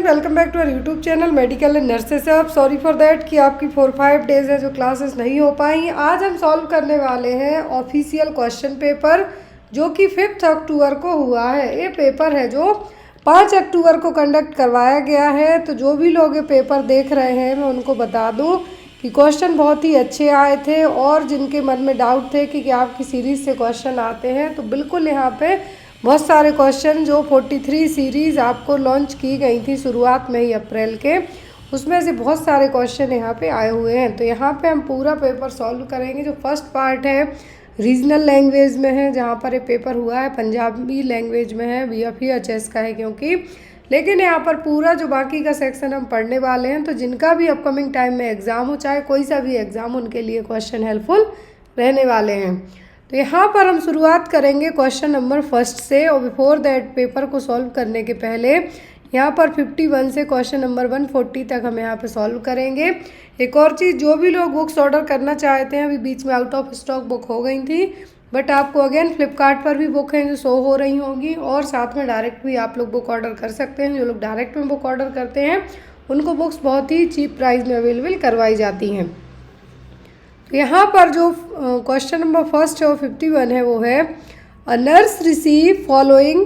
Student, welcome back to our YouTube channel medical and nurses. अब sorry for that कि आपकी 4-5 days है जो क्लासेस नहीं हो पाई। आज हम सॉल्व करने वाले हैं ऑफिशियल क्वेश्चन पेपर जो कि 5 अक्टूबर को हुआ है। ये पेपर है जो 5 अक्टूबर को कंडक्ट करवाया गया है। तो जो भी लोग ये पेपर देख रहे हैं मैं उनको बता दूँ कि क्वेश्चन बहुत ही अच्छे आए थे और जिनके मन में डाउट थे कि आपकी सीरीज़ से क्वेश्चन आते हैं तो बिल्कुल यहाँ पे बहुत सारे क्वेश्चन जो 43 सीरीज़ आपको लॉन्च की गई थी शुरुआत में ही अप्रैल के, उसमें से बहुत सारे क्वेश्चन यहाँ पे आए हुए हैं। तो यहाँ पे हम पूरा पेपर सॉल्व करेंगे। जो फर्स्ट पार्ट है रीजनल लैंग्वेज में है, जहाँ पर ये पेपर हुआ है पंजाबी लैंग्वेज में है, BFEHS का है क्योंकि, लेकिन यहाँ पर पूरा जो बाकी का सेक्शन हम पढ़ने वाले हैं तो जिनका भी अपकमिंग टाइम में एग्ज़ाम हो, चाहे कोई सा भी एग्ज़ाम, उनके लिए क्वेश्चन हेल्पफुल रहने वाले हैं। तो यहाँ पर हम शुरुआत करेंगे क्वेश्चन नंबर फर्स्ट से। और बिफोर दैट पेपर को सॉल्व करने के पहले यहाँ पर 51 से क्वेश्चन नंबर 140 तक हम यहाँ पे सॉल्व करेंगे। एक और चीज़, जो भी लोग बुक्स ऑर्डर करना चाहते हैं, अभी बीच में आउट ऑफ स्टॉक बुक हो गई थी, बट आपको अगेन फ्लिपकार्ट पर भी बुक हैं जो शो हो रही होंगी और साथ में डायरेक्ट भी आप लोग बुक ऑर्डर कर सकते हैं। जो लोग डायरेक्ट में बुक ऑर्डर करते हैं उनको बुक्स बहुत ही चीप प्राइस में अवेलेबल करवाई जाती हैं। यहाँ पर जो क्वेश्चन नंबर फर्स्ट है वो 51 है, वो है अ nurse receive following.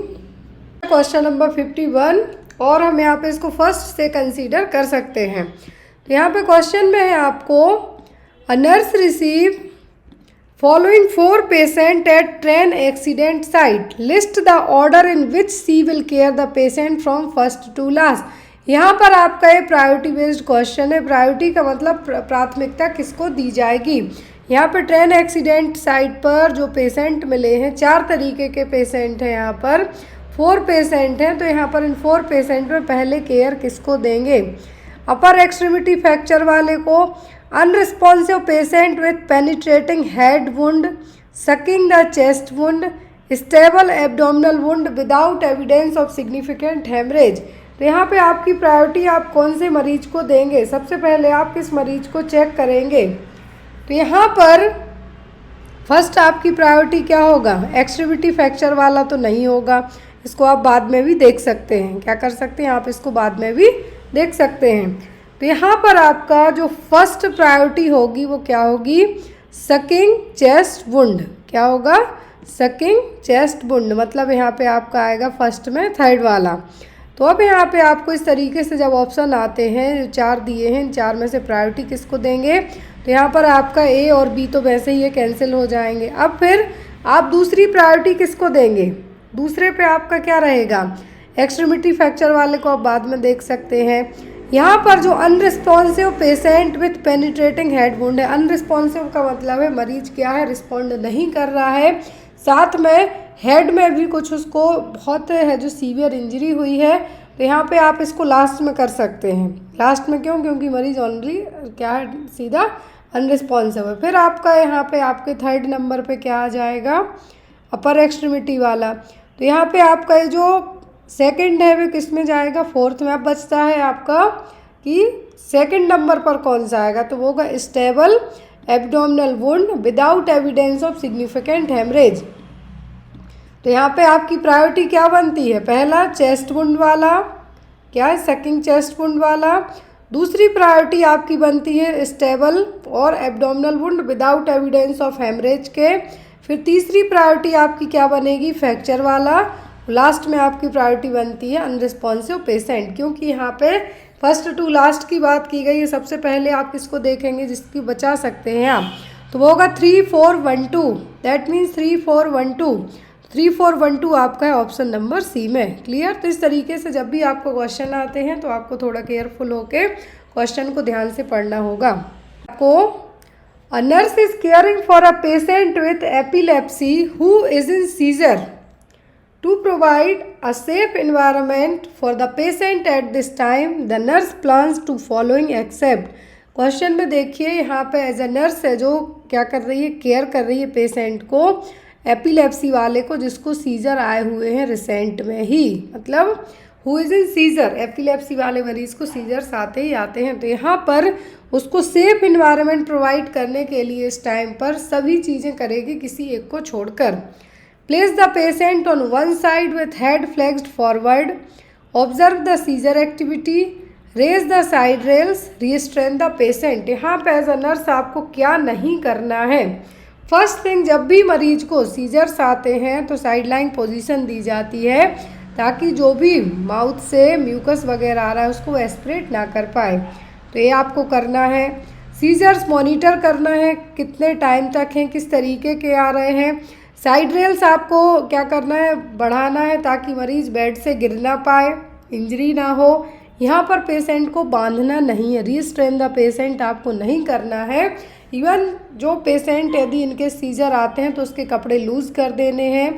Question number 51 और हम यहाँ पे इसको फर्स्ट से कंसीडर कर सकते हैं। तो यहाँ पे क्वेश्चन में है आपको a nurse receive following 4 patient at train accident site, list the order in which she will care the patient from first to last. यहाँ पर आपका ये प्रायोरिटी बेस्ड क्वेश्चन है। प्रायोरिटी का मतलब प्राथमिकता किसको दी जाएगी। यहाँ पर ट्रेन एक्सीडेंट साइट पर जो पेशेंट मिले हैं, 4 तरीके के पेशेंट हैं, यहाँ पर 4 पेशेंट हैं। तो यहाँ पर इन 4 पेशेंट में पहले केयर किसको देंगे। अपर एक्सट्रीमिटी फ्रैक्चर वाले को, unresponsive patient with penetrating head wound, sucking the chest wound, stable abdominal wound without evidence of significant haemorrhage. तो यहाँ पे आपकी प्रायोरिटी आप कौन से मरीज को देंगे, सबसे पहले आप किस मरीज को चेक करेंगे। तो यहाँ पर फर्स्ट आपकी प्रायोरिटी क्या होगा, एक्सट्रीमिटी फ्रैक्चर वाला तो नहीं होगा, इसको आप बाद में भी देख सकते हैं। क्या कर सकते हैं आप, इसको बाद में भी देख सकते हैं। तो यहाँ पर आपका जो फर्स्ट प्रायोरिटी होगी वो क्या होगी, सकिंग चेस्ट वुंड। क्या होगा, सकिंग चेस्ट वुंड, मतलब यहाँ पे आपका आएगा फर्स्ट में थर्ड वाला। तो अब यहाँ पे आपको इस तरीके से जब ऑप्शन आते हैं, जो 4 दिए हैं, इन 4 में से प्रायोरिटी किसको देंगे, तो यहाँ पर आपका A और B तो वैसे ही ये कैंसिल हो जाएंगे। अब फिर आप दूसरी प्रायोरिटी किसको देंगे, दूसरे पे आपका क्या रहेगा, एक्सट्रीमिटी फ्रैक्चर वाले को आप बाद में देख सकते हैं। यहाँ पर जो unresponsive patient with penetrating head wound है, अनरिस्पॉन्सिव का मतलब है मरीज क्या है, रिस्पॉन्ड नहीं कर रहा है, साथ में हेड में भी कुछ उसको बहुत है जो सीवियर इंजरी हुई है। तो यहाँ पे आप इसको लास्ट में कर सकते हैं। लास्ट में क्यों, क्योंकि मरीज ऑनली क्या है, सीधा अनरिस्पॉन्सिव है। फिर आपका यहाँ पे आपके थर्ड नंबर पे क्या आ जाएगा, अपर एक्सट्रीमिटी वाला। तो यहाँ पे आपका ये जो सेकंड है वो किस में जाएगा, फोर्थ में। अब बचता है आपका कि सेकंड नंबर पर कौन सा आएगा, तो वो होगा stable abdominal wound without evidence of significant haemorrhage. तो यहाँ पे आपकी प्रायोरिटी क्या बनती है, पहला चेस्ट वुंड वाला, क्या है, सकिंग चेस्ट वुंड वाला। दूसरी प्रायोरिटी आपकी बनती है स्टेबल और abdominal wound without evidence of haemorrhage के। फिर तीसरी प्रायोरिटी आपकी क्या बनेगी, फ्रैक्चर वाला। लास्ट में आपकी प्रायोरिटी बनती है अनरिस्पॉन्सिव पेशेंट, क्योंकि यहाँ पे फर्स्ट टू लास्ट की बात की गई है। सबसे पहले आप किसको देखेंगे जिसकी बचा सकते हैं आप, तो वो होगा 3 4 1 2, दैट मीन्स 3 4 1 2। 3 4 1 2 आपका है ऑप्शन नंबर सी में। क्लियर। तो इस तरीके से जब भी आपको क्वेश्चन आते हैं तो आपको थोड़ा केयरफुल होके क्वेश्चन को ध्यान से पढ़ना होगा। आपको a nurse is caring for a patient with epilepsy who is in seizure to provide a safe environment for the patient at this time, the nurse plans to following except। Question में देखिए यहाँ पे as a nurse है जो क्या कर रही है, केयर कर रही है पेशेंट को, एपिलेप्सी वाले को जिसको सीजर आए हुए हैं रिसेंट में ही, मतलब who is in seizure, epilepsy वाले मरीज को सीजर्स आते ही आते हैं। तो यहाँ पर उसको सेफ इन्वायरमेंट प्रोवाइड करने के लिए इस टाइम पर सभी चीज़ें करेगी किसी एक को छोड़कर। Place the patient on one side with head flexed forward, observe the seizure activity, raise the side rails, restrain the patient. यहाँ पे एज अ नर्स आपको क्या नहीं करना है। फर्स्ट थिंग, जब भी मरीज को सीजर्स आते हैं तो साइडलाइन पोजीशन दी जाती है ताकि जो भी माउथ से म्यूकस वगैरह आ रहा है उसको एस्पिरेट ना कर पाए, तो ये आपको करना है। सीजर्स मॉनिटर करना है कितने टाइम तक हैं, किस तरीके के आ रहे हैं। साइड रेल्स आपको क्या करना है, बढ़ाना है ताकि मरीज़ बेड से गिर ना पाए, इंजरी ना हो। यहाँ पर पेशेंट को बांधना नहीं है, रिस्ट्रेन द पेशेंट आपको नहीं करना है। इवन जो पेशेंट यदि इनके सीजर आते हैं तो उसके कपड़े लूज़ कर देने हैं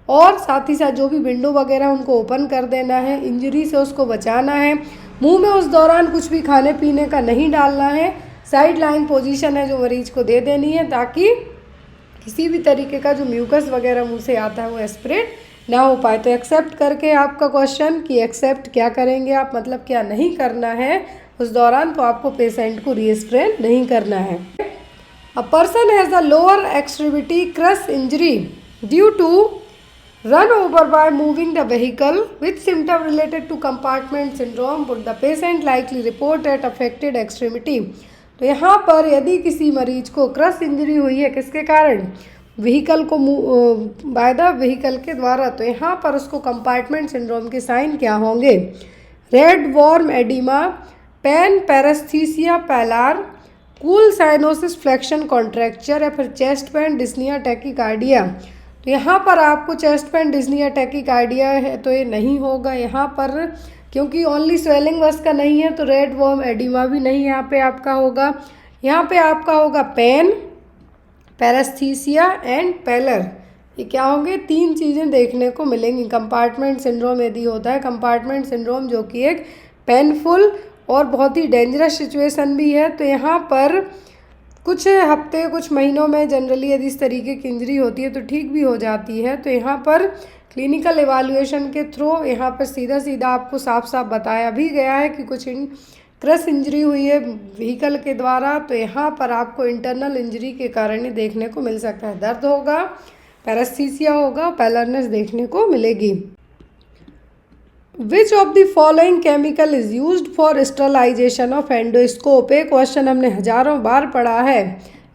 और साथ ही साथ जो भी विंडो वगैरह उनको ओपन कर देना है, इंजरी से उसको बचाना है। मुंह में उस दौरान कुछ भी खाने पीने का नहीं डालना है। साइड लाइन पोजीशन है जो मरीज को दे देनी है ताकि किसी भी तरीके का जो म्यूकस वगैरह मुंह से आता है वो एस्पिरेट ना हो पाए। तो एक्सेप्ट करके आपका क्वेश्चन कि एक्सेप्ट क्या करेंगे आप, मतलब क्या नहीं करना है उस दौरान, तो आपको पेशेंट को रिस्ट्रेन नहीं करना है। A person has a lower extremity crush injury due to run over by moving the vehicle with symptom related to compartment syndrome would the patient likely report at affected extremity। तो यहाँ पर यदि किसी मरीज को क्रश इंजरी हुई है किसके कारण, व्हीकल को बाय द व्हीकल के द्वारा, तो यहाँ पर उसको कंपार्टमेंट सिंड्रोम के साइन क्या होंगे, red warm oedema, pain paraesthesia pallor, cool cyanosis flexion contracture, या फिर चेस्ट पेन डिस्निया टैकीकार्डिया। तो यहाँ पर आपको चेस्ट पेन डिस्निया टैकीकार्डिया है तो ये नहीं होगा यहाँ पर, क्योंकि ओनली स्वेलिंग बस का नहीं है, तो रेड वॉर्म एडिमा भी नहीं यहाँ पे आपका होगा। यहाँ पे आपका होगा पेन, पैरेस्थीसिया एंड पैलर। ये क्या होंगे, तीन चीज़ें देखने को मिलेंगी। कंपार्टमेंट सिंड्रोम यदि होता है, कंपार्टमेंट सिंड्रोम जो कि एक पेनफुल और बहुत ही डेंजरस सिचुएशन भी है, तो यहाँ पर कुछ हफ्ते कुछ महीनों में जनरली यदि इस तरीके की इंजरी होती है तो ठीक भी हो जाती है। तो यहाँ पर क्लिनिकल एवाल्यूएशन के थ्रू यहाँ पर सीधा सीधा आपको साफ साफ बताया भी गया है कि कुछ क्रश इंजरी हुई है व्हीकल के द्वारा, तो यहाँ पर आपको इंटरनल इंजरी के कारण ही देखने को मिल सकता है, दर्द होगा, पैरेस्थीसिया होगा, पैलरनेस देखने को मिलेगी। Which of the following chemical is used for sterilisation of endoscope. ये क्वेश्चन हमने हजारों बार पढ़ा है।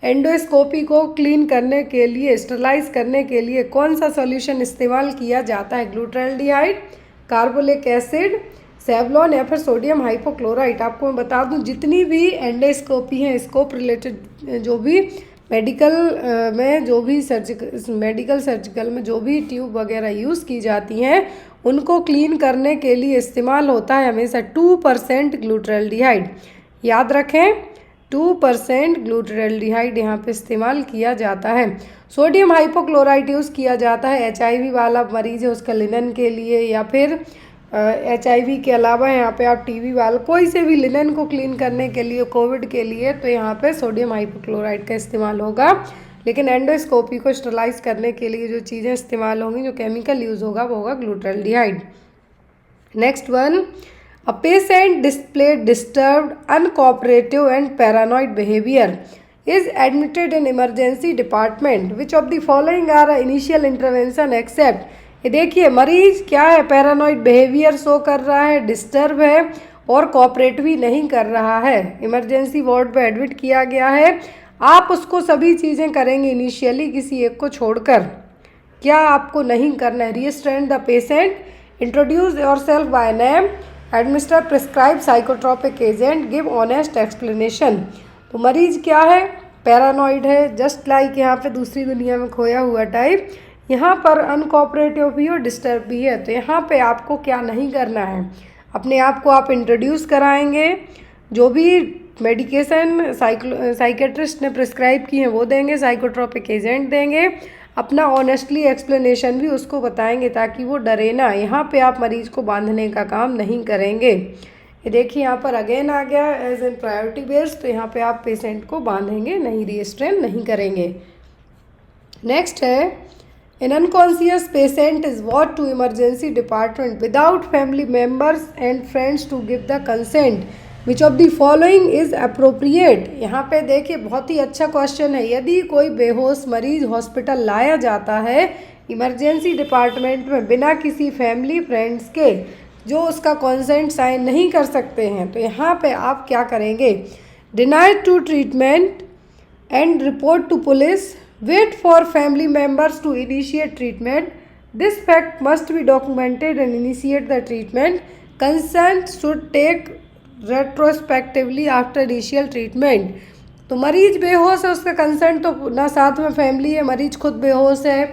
एंडोस्कोपी को क्लीन करने के लिए, स्टरलाइज करने के लिए कौन सा सॉल्यूशन इस्तेमाल किया जाता है, ग्लूटाल्डिहाइड, कार्बोलिक एसिड, सेवलॉन, या फिर सोडियम हाइपोक्लोराइट। आपको मैं बता दूं जितनी भी एंडोस्कोपी हैं, स्कोप रिलेटेड जो भी मेडिकल में जो भी सर्जिकल में जो भी ट्यूब वगैरह यूज़ की जाती हैं उनको क्लीन करने के लिए इस्तेमाल होता है हमेशा 2% ग्लूटाल्डिहाइड। याद रखें 2% ग्लूटाल्डिहाइड यहाँ पे इस्तेमाल किया जाता है। सोडियम हाइपोक्लोराइट यूज़ किया जाता है HIV वाला मरीज़ है उसका लिनन के लिए, या फिर HIV के अलावा यहाँ पे आप TB वाला कोई से भी लिनन को क्लीन करने के लिए, कोविड के लिए, तो यहाँ पे सोडियम हाइपोक्लोराइड का इस्तेमाल होगा। लेकिन एंडोस्कोपी को स्टरलाइज करने के लिए जो चीज़ें इस्तेमाल होंगी, जो केमिकल यूज़ होगा वो होगा glutaraldehyde. Next one, a patient displayed disturbed, uncooperative and paranoid behaviour is admitted in emergency department. Which of the following are initial intervention except. ये देखिए मरीज क्या है, पैरानॉइड बिहेवियर शो कर रहा है, डिस्टर्ब है और कोऑपरेट भी नहीं कर रहा है, इमरजेंसी वार्ड पे एडमिट किया गया है। आप उसको सभी चीज़ें करेंगे इनिशियली, किसी एक को छोड़कर। क्या आपको नहीं करना है, restrain the patient, introduce yourself by name, administer prescribe psychotropic agent, give honest explanation. तो मरीज क्या है, पैरानॉइड है, जस्ट लाइक यहाँ पे दूसरी दुनिया में खोया हुआ टाइप, यहाँ पर अनकोऑपरेटिव भी और डिस्टर्ब भी है। तो यहाँ पे आपको क्या नहीं करना है, अपने आप को आप इंट्रोड्यूस कराएंगे, जो भी मेडिकेशन साइकेट्रिस्ट ने प्रिस्क्राइब की हैं वो देंगे, साइकोट्रोपिक एजेंट देंगे, अपना ऑनेस्टली एक्सप्लेनेशन भी उसको बताएंगे ताकि वो डरे ना। यहाँ पे आप मरीज को बांधने का काम नहीं करेंगे। ये देखिए यहाँ पर अगेन आ गया एज एन प्रायोरिटी बेस्ड, तो यहाँ पे आप पेशेंट को बांधेंगे नहीं, रिस्ट्रेन नहीं करेंगे। नेक्स्ट है, an unconscious patient is brought to emergency department without family members and friends to give the consent. Which of the following is appropriate? यहाँ पे देखिए बहुत ही अच्छा क्वेश्चन है। यदि कोई बेहोश मरीज हॉस्पिटल लाया जाता है इमरजेंसी डिपार्टमेंट में बिना किसी फैमिली फ्रेंड्स के, जो उसका कॉन्सेंट साइन नहीं कर सकते हैं, तो यहाँ पे आप क्या करेंगे, deny to treatment and report to police, wait for family members to initiate treatment, this fact must be documented and initiate the treatment, consent should take retrospectively after initial treatment. तो मरीज बेहोश है, उसका कंसेंट तो ना, साथ में family है, मरीज खुद बेहोश है,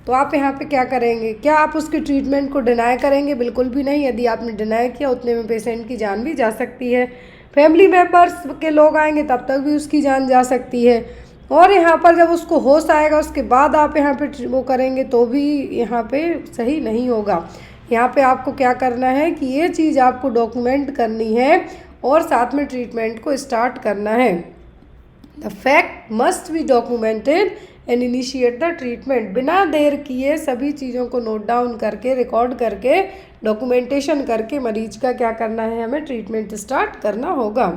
तो आप यहाँ पे क्या करेंगे, क्या आप उसकी ट्रीटमेंट को डिनाई करेंगे? बिल्कुल भी नहीं। यदि आपने डिनाई किया उतने में पेशेंट की जान भी जा सकती है, फैमिली मेम्बर्स के लोग आएंगे तब तक भी उसकी जान जा सकती है। और यहाँ पर जब उसको होश आएगा उसके बाद आप यहाँ पे वो करेंगे तो भी यहाँ पे सही नहीं होगा। यहाँ पे आपको क्या करना है कि ये चीज़ आपको डॉक्यूमेंट करनी है और साथ में ट्रीटमेंट को स्टार्ट करना है। The fact must be documented and initiate the treatment. बिना देर किए सभी चीज़ों को नोट डाउन करके, रिकॉर्ड करके, डॉक्यूमेंटेशन करके मरीज का क्या करना है, हमें ट्रीटमेंट स्टार्ट करना होगा।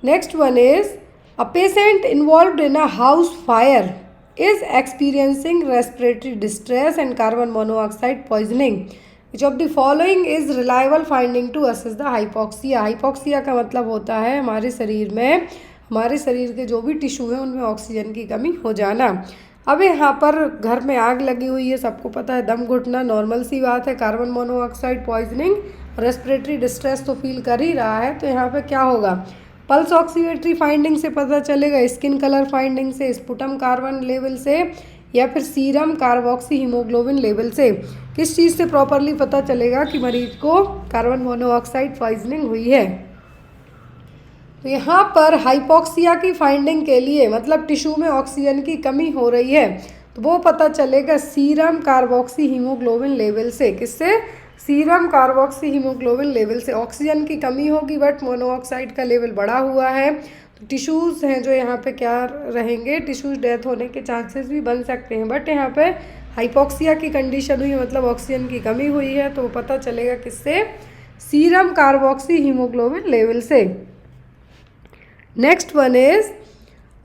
Next one is a patient involved in a house fire is experiencing respiratory distress and carbon monoxide poisoning, which of the following is reliable finding to assess the hypoxia. Hypoxia का मतलब होता है हमारे शरीर में, हमारे शरीर के जो भी टिश्यू हैं उनमें ऑक्सीजन की कमी हो जाना। अब यहाँ पर घर में आग लगी हुई है, सबको पता है, दम घुटना नॉर्मल सी बात है, carbon monoxide poisoning, respiratory distress तो फील कर ही रहा है, तो यहाँ पे क्या होगा, पल्स ऑक्सीमेट्री फाइंडिंग से पता चलेगा, स्किन कलर फाइंडिंग से, स्पुटम कार्बन लेवल से, या फिर सीरम कार्बोक्सी हीमोग्लोबिन लेवल से। किस चीज़ से प्रॉपरली पता चलेगा कि मरीज को कार्बन मोनोऑक्साइड पॉइजनिंग हुई है? तो यहाँ पर हाइपोक्सिया की फाइंडिंग के लिए, मतलब टिश्यू में ऑक्सीजन की कमी हो रही है, तो वो पता चलेगा सीरम कार्बोक्सी हीमोग्लोबिन लेवल से। किससे? सीरम कार्बोक्सी हीमोग्लोबिन लेवल से। ऑक्सीजन की कमी होगी बट मोनोऑक्साइड का लेवल बढ़ा हुआ है, तो टिश्यूज़ हैं जो यहाँ पे क्या रहेंगे, टिश्यूज़ डेथ होने के चांसेस भी बन सकते हैं, बट यहाँ पे हाइपोक्सिया की कंडीशन हुई, मतलब ऑक्सीजन की कमी हुई है, तो वो पता चलेगा किससे, सीरम कार्बोक्सी हीमोग्लोबिन लेवल से। Next one is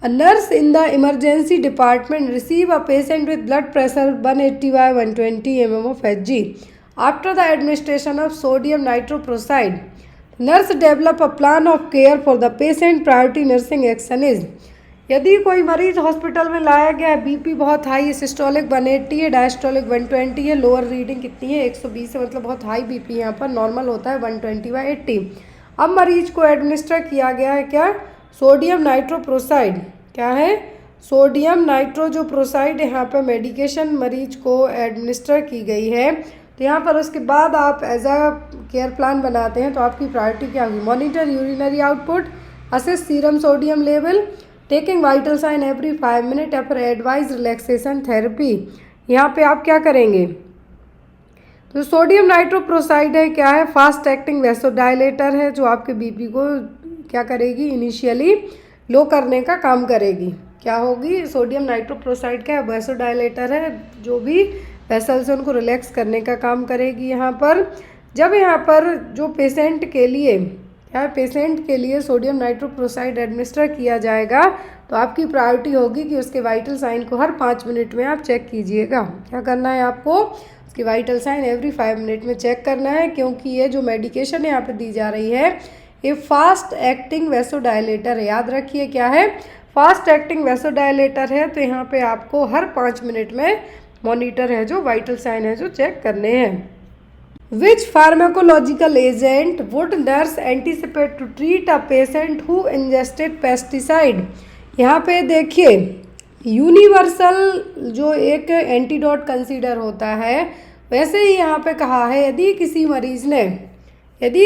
a nurse in the emergency department receive a patient with blood pressure 180 by 120 mm of Hg. After the administration of sodium nitroprusside, nurse develop a plan of care for the patient. Priority nursing action is, यदि कोई मरीज hospital में लाया गया है, BP बहुत high है, systolic 180 है, डायस्टोलिक 120 है, लोअर रीडिंग कितनी है 120 है, मतलब बहुत हाई बीपी, यहाँ पर नॉर्मल होता है 120/80। अब मरीज को एडमिनिस्टर किया गया है क्या, सोडियम नाइट्रोप्रोसाइड। क्या है? सोडियम नाइट्रो जो प्रोसाइड, यहाँ पर मेडिकेशन मरीज को एडमिनिस्टर की गई है, तो यहाँ पर उसके बाद आप एज अ केयर प्लान बनाते हैं, तो आपकी प्रायोरिटी क्या होगी, monitor urinary output, assess serum sodium level, taking vital sign every 5 minute, या फिर एडवाइज रिलैक्सेशन थेरेपी। यहाँ पे आप क्या करेंगे, तो सोडियम नाइट्रोप्रोसाइड है, क्या है, फास्ट एक्टिंग वैसोडाइलेटर है, जो आपके बीपी को क्या करेगी, इनिशियली लो करने का काम करेगी। क्या होगी, सोडियम नाइट्रोप्रोसाइड क्या है, वैसोडाइलेटर है, जो भी वेसल्स हैं उनको रिलैक्स करने का काम करेगी। यहाँ पर जब यहाँ पर जो पेशेंट के लिए क्या है, पेशेंट के लिए सोडियम नाइट्रोप्रोसाइड एडमिनिस्टर किया जाएगा, तो आपकी प्रायोरिटी होगी कि उसके वाइटल साइन को हर 5 मिनट में आप चेक कीजिएगा। क्या करना है आपको, उसकी वाइटल साइन एवरी 5 मिनट में चेक करना है, क्योंकि ये जो मेडिकेशन यहाँ पे दी जा रही है ये फास्ट एक्टिंग वैसोडाइलेटर है। याद रखिए क्या है, फास्ट एक्टिंग वैसोडाइलेटर है, तो यहाँ पे आपको हर 5 मिनट में मॉनिटर है जो वाइटल साइन है जो चेक करने हैं। Which pharmacological agent would nurse anticipate to treat a patient who ingested pesticide. यहाँ पे देखिए यूनिवर्सल जो एक एंटीडोट कंसीडर होता है, वैसे ही यहाँ पे कहा है यदि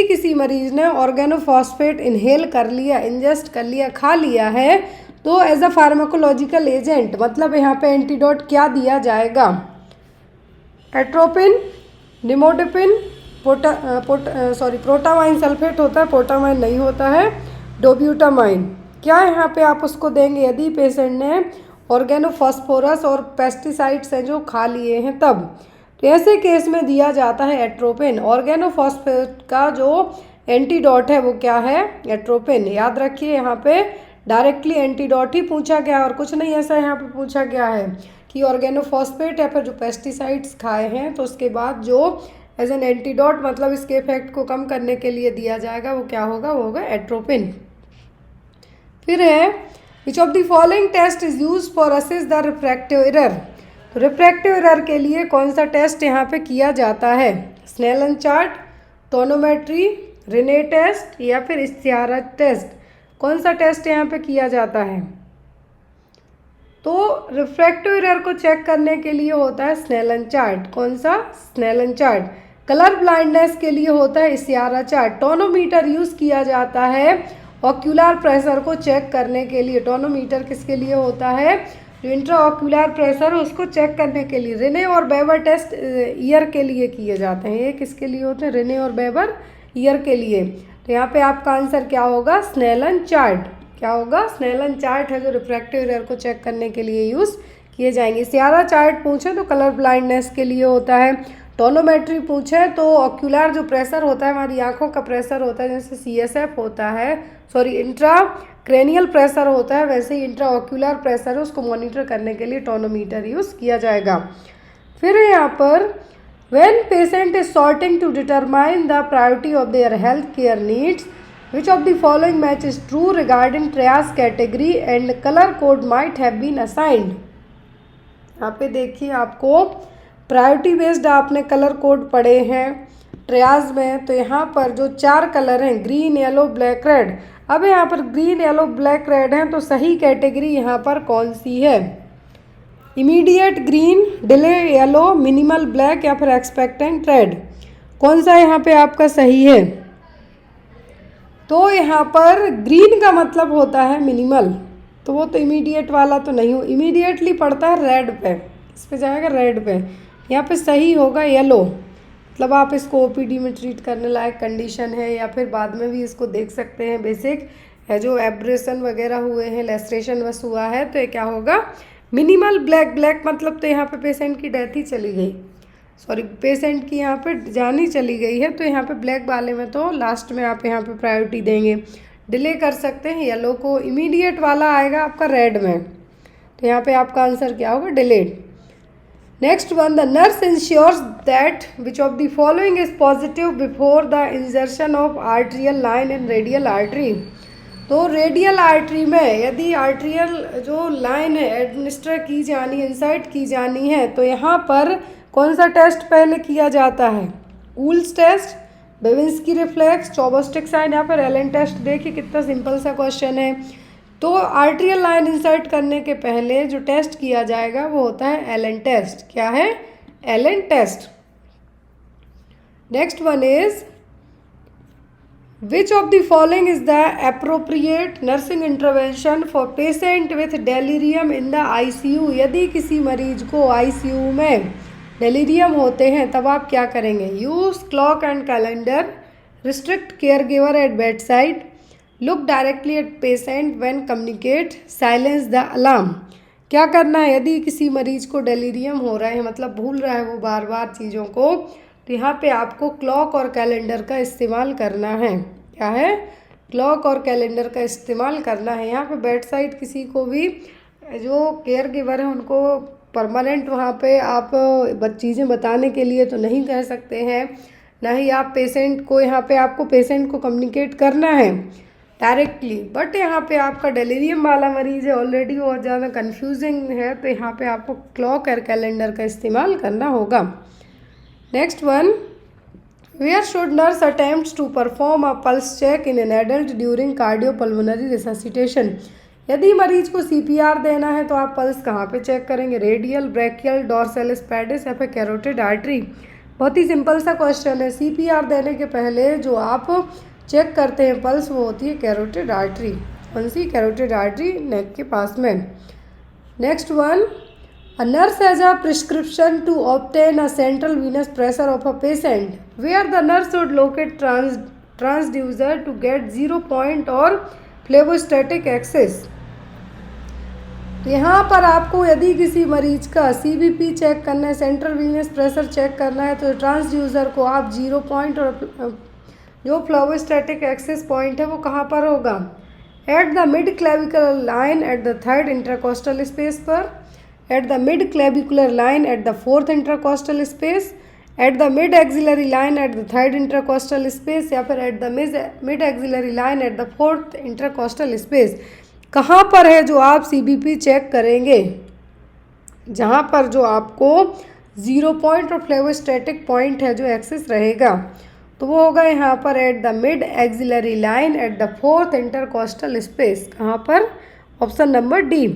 किसी मरीज ने ऑर्गेनोफॉस्फेट इनहेल कर लिया, इंजेस्ट कर लिया, खा लिया है, तो एज अ फार्माकोलॉजिकल एजेंट, मतलब यहाँ पे एंटीडोट क्या दिया जाएगा, एट्रोपिन, निमोडिपिन, प्रोटामाइन सल्फेट होता है, पोटामाइन नहीं होता है, डोब्यूटामाइन। क्या यहाँ पे आप उसको देंगे यदि पेशेंट ने ऑर्गेनोफॉस्फोरस और पेस्टिसाइड्स हैं जो खा लिए हैं तब, तो ऐसे केस में दिया जाता है एट्रोपिन। ऑर्गेनोफॉस्फेट का जो एंटीडोट है वो क्या है, एट्रोपिन। याद रखिए यहाँ पे डायरेक्टली एंटीडोट ही पूछा गया और कुछ नहीं ऐसा यहाँ पे पूछा गया है कि ऑर्गेनोफॉस्फेट या फिर जो पेस्टिसाइड्स खाए हैं तो उसके बाद जो एज एन एंटीडोट, मतलब इसके इफेक्ट को कम करने के लिए दिया जाएगा, वो क्या होगा, वो होगा एट्रोपिन। फिर है which of the following test is use for assess the refractive error. तो रिफ्रैक्टिव एरर के लिए कौन सा टेस्ट यहाँ पे किया जाता है, Snellen chart, tonometry, Rinne test या फिर इश्तिहारा टेस्ट, कौन सा टेस्ट यहाँ पे किया जाता है। तो रिफ्रैक्टिव एरर को चेक करने के लिए होता है स्नेलन चार्ट, कौन सा, स्नेलन चार्ट। कलर ब्लाइंडनेस के लिए होता है इश्तिहारा चार्ट। टोनोमीटर यूज़ किया जाता है ऑक्यूलर प्रेशर को चेक करने के लिए। टोनोमीटर किसके लिए होता है, जो इंट्रा ऑक्यूलर प्रेशर उसको चेक करने के लिए। रिने और बेवर टेस्ट ईयर के लिए किए जाते हैं। ये किसके लिए होते हैं, रिने और बेवर ईयर के लिए। तो यहाँ पे आपका आंसर क्या होगा, स्नेलन चार्ट। क्या होगा, स्नेलन चार्ट है जो रिफ्रैक्टिव एरर को चेक करने के लिए यूज़ किए जाएंगे। इश्तिहारा चार्ट पूछे तो कलर ब्लाइंडनेस के लिए होता है। टोनोमेट्री पूछे तो ऑक्यूलर जो प्रेशर होता है, हमारी आंखों का प्रेशर होता है, जैसे CSF होता है, सॉरी इंट्रा क्रेनियल प्रेशर होता है, वैसे ही इंट्रा ऑक्यूलर प्रेशर है, उसको मॉनिटर करने के लिए टोनोमीटर यूज़ किया जाएगा। फिर यहाँ पर when patient is sorting to determine the priority of their health care needs, which of the following match is true regarding triage category and colour code might have been assigned. यहाँ पे देखिए आपको priority based आपने colour code पढ़े हैं ट्रियाज में। तो यहाँ पर जो 4 कलर हैं, ग्रीन, येलो, ब्लैक, रेड। अब यहाँ पर ग्रीन, येलो, ब्लैक, रेड हैं, तो सही कैटेगरी यहाँ पर कौन सी है, immediate green, delay yellow, minimal black या फिर एक्सपेक्टेंट रेड, कौन सा यहाँ पे आपका सही है। तो यहाँ पर ग्रीन का मतलब होता है मिनिमल, तो वो तो इमीडिएट वाला तो नहीं हो, इमीडिएटली पड़ता है रेड पे, इस पे जाएगा रेड पे। यहाँ पे सही होगा येलो, मतलब आप इसको OPD में ट्रीट करने लायक कंडीशन है या फिर बाद में भी इसको देख सकते हैं। बेसिक है जो एब्रेशन वगैरह हुए हैं, लेस्ट्रेशन बस हुआ है, तो ये क्या होगा, मिनिमल ब्लैक। ब्लैक मतलब तो यहाँ पे पेशेंट की डेथ ही चली गई, सॉरी पेशेंट की यहाँ पे जान ही चली गई है, तो यहाँ पे ब्लैक वाले में तो लास्ट में आप यहाँ पे प्रायोरिटी देंगे। डिले कर सकते हैं येलो को, इमीडिएट वाला आएगा आपका रेड में, तो यहाँ पे आपका आंसर क्या होगा, delayed. Next one, the nurse ensures that which of the following is positive before the insertion of arterial line in radial artery. तो रेडियल आर्टरी में यदि आर्ट्रियल जो लाइन है एडमिनिस्टर की जानी, इंसर्ट की जानी है, तो यहाँ पर कौन सा टेस्ट पहले किया जाता है, वुल्स टेस्ट, बेविंस्की रिफ्लेक्स, चौबोस्टिक साइन या फिर एलन टेस्ट। देखिए कितना सिंपल सा क्वेश्चन है। तो आर्ट्रियल लाइन इंसर्ट करने के पहले जो टेस्ट किया जाएगा वो होता है एलन टेस्ट। क्या है, Allen test. Next one is which of the following is the appropriate nursing intervention for patient with delirium in the ICU। यदि किसी मरीज को ICU में डेलीरियम होते हैं तब आप क्या करेंगे, use clock and calendar, restrict caregiver at bedside, look directly at patient when communicate, silence the alarm. क्या करना है, यदि किसी मरीज को डेलीरियम हो रहा है, मतलब भूल रहा है वो बार बार चीज़ों को, तो यहाँ पे आपको क्लॉक और कैलेंडर का इस्तेमाल करना है। क्या है, क्लॉक और कैलेंडर का इस्तेमाल करना है। यहाँ पे बेड साइड किसी को भी जो केयर गिवर है उनको परमानेंट वहाँ पे आप चीज़ें बताने के लिए तो नहीं कह सकते हैं, ना ही आप पेशेंट को, यहाँ पे आपको पेशेंट को कम्युनिकेट करना है डायरेक्टली। बट यहाँ पे आपका डेलीरियम वाला मरीज है, ऑलरेडी बहुत ज़्यादा कंफ्यूजिंग है, तो यहाँ पे आपको क्लॉक और कैलेंडर का इस्तेमाल करना होगा। Next one, where should nurse attempt to perform a pulse check in an adult during cardiopulmonary resuscitation. यदि मरीज को CPR देना है तो आप पल्स कहाँ पे चेक करेंगे, रेडियल, ब्रैकियल, डॉर्सैलिस पेडिस या फिर कैरोटिड आर्टरी। बहुत ही सिंपल सा क्वेश्चन है। CPR देने के पहले जो आप चेक करते हैं पल्स, वो होती है कैरोटिड आर्टरी। कौन सी, कैरोटिड आर्टरी नेक के पास में। Next one, a nurse has a prescription to obtain a central venous pressure of a patient, where the nurse should locate transducer to get 0 point और फ्लेवोस्टैटिक एक्सेस। तो यहाँ पर आपको यदि किसी मरीज का CVP चेक करना है, सेंट्रल वीनस प्रेशर चेक करना है, तो ट्रांसड्यूसर को आप 0 पॉइंट और जो फ्लोवोस्टैटिक एक्सेस पॉइंट है वो कहाँ पर होगा, at the mid clavicular line at the 3rd intercostal space पर, at the mid clavicular line at the 4th intercostal space, at the mid axillary line at the third intercostal space, या फिर at the mid axillary line at the fourth intercostal space. कहाँ पर है जो आप CBP check करेंगे? जहाँ पर जो आपको 0 पॉइंट और फ्लेवोस्टैटिक पॉइंट है जो एक्सिस रहेगा, तो वो होगा यहाँ पर at the mid axillary line at the fourth intercostal space. कहाँ पर? Option number D.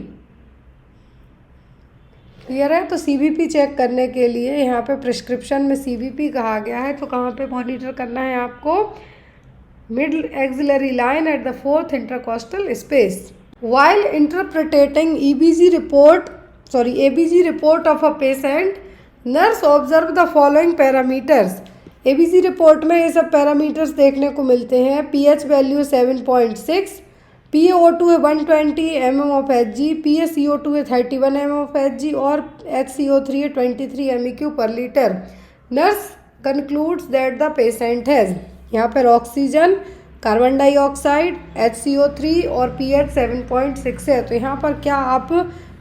क्लियर है? तो CBP चेक करने के लिए यहाँ पे प्रिस्क्रिप्शन में CBP कहा गया है, तो कहाँ पे मॉनिटर करना है आपको? Mid axillary line at the fourth intercostal space. While interpreting ABG report of a patient, nurse observe the following parameters। ABG report में ये सब पैरामीटर्स देखने को मिलते हैं। pH वैल्यू 7.6, PaO2 है 120 mm of Hg, PaCO2 है 31 mm of Hg और HCO3 है 23 MEq per liter। Nurse concludes that the patient has, यहाँ पर ऑक्सीजन, कार्बन डाइऑक्साइड, HCO3 और pH 7.6 है। तो यहाँ पर क्या आप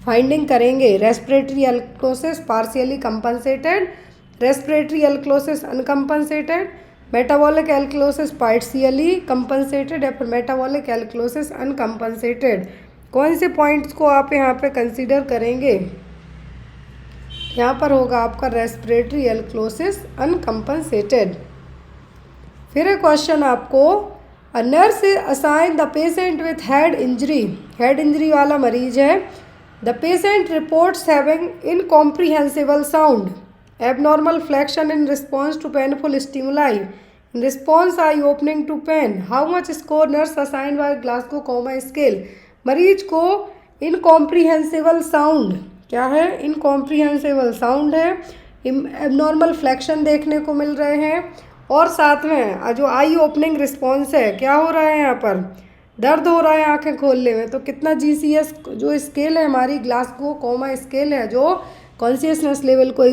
फाइंडिंग करेंगे? Respiratory alkalosis partially compensated, respiratory alkalosis uncompensated, metabolic alkalosis partially compensated, या फिर मेटाबॉलिक एल्क्लोसिस अनकम्पनसेटेड। कौन से पॉइंट्स को आप यहाँ पे कंसीडर करेंगे? यहाँ पर होगा आपका रेस्पिरेटरी एल्क्लोसिस अनकम्पनसेटेड। फिर एक क्वेश्चन आपको, a nurse assign the patient with head injury वाला मरीज है। The patient reports having incomprehensible sound, abnormal flexion in response to painful stimuli, in response eye opening to pain, how much score nurse assigned by Glasgow Coma scale। मरीज को incomprehensible sound, क्या है? incomprehensible sound है, abnormal flexion देखने को मिल रहे हैं, और साथ में जो आई ओपनिंग रिस्पॉन्स है, क्या हो रहा है? यहाँ पर दर्द हो रहा है आंखें खोलने में। तो कितना GCS जो स्केल है हमारी ग्लासगो कोमा स्केल है, जो कॉन्शियसनेस लेवल को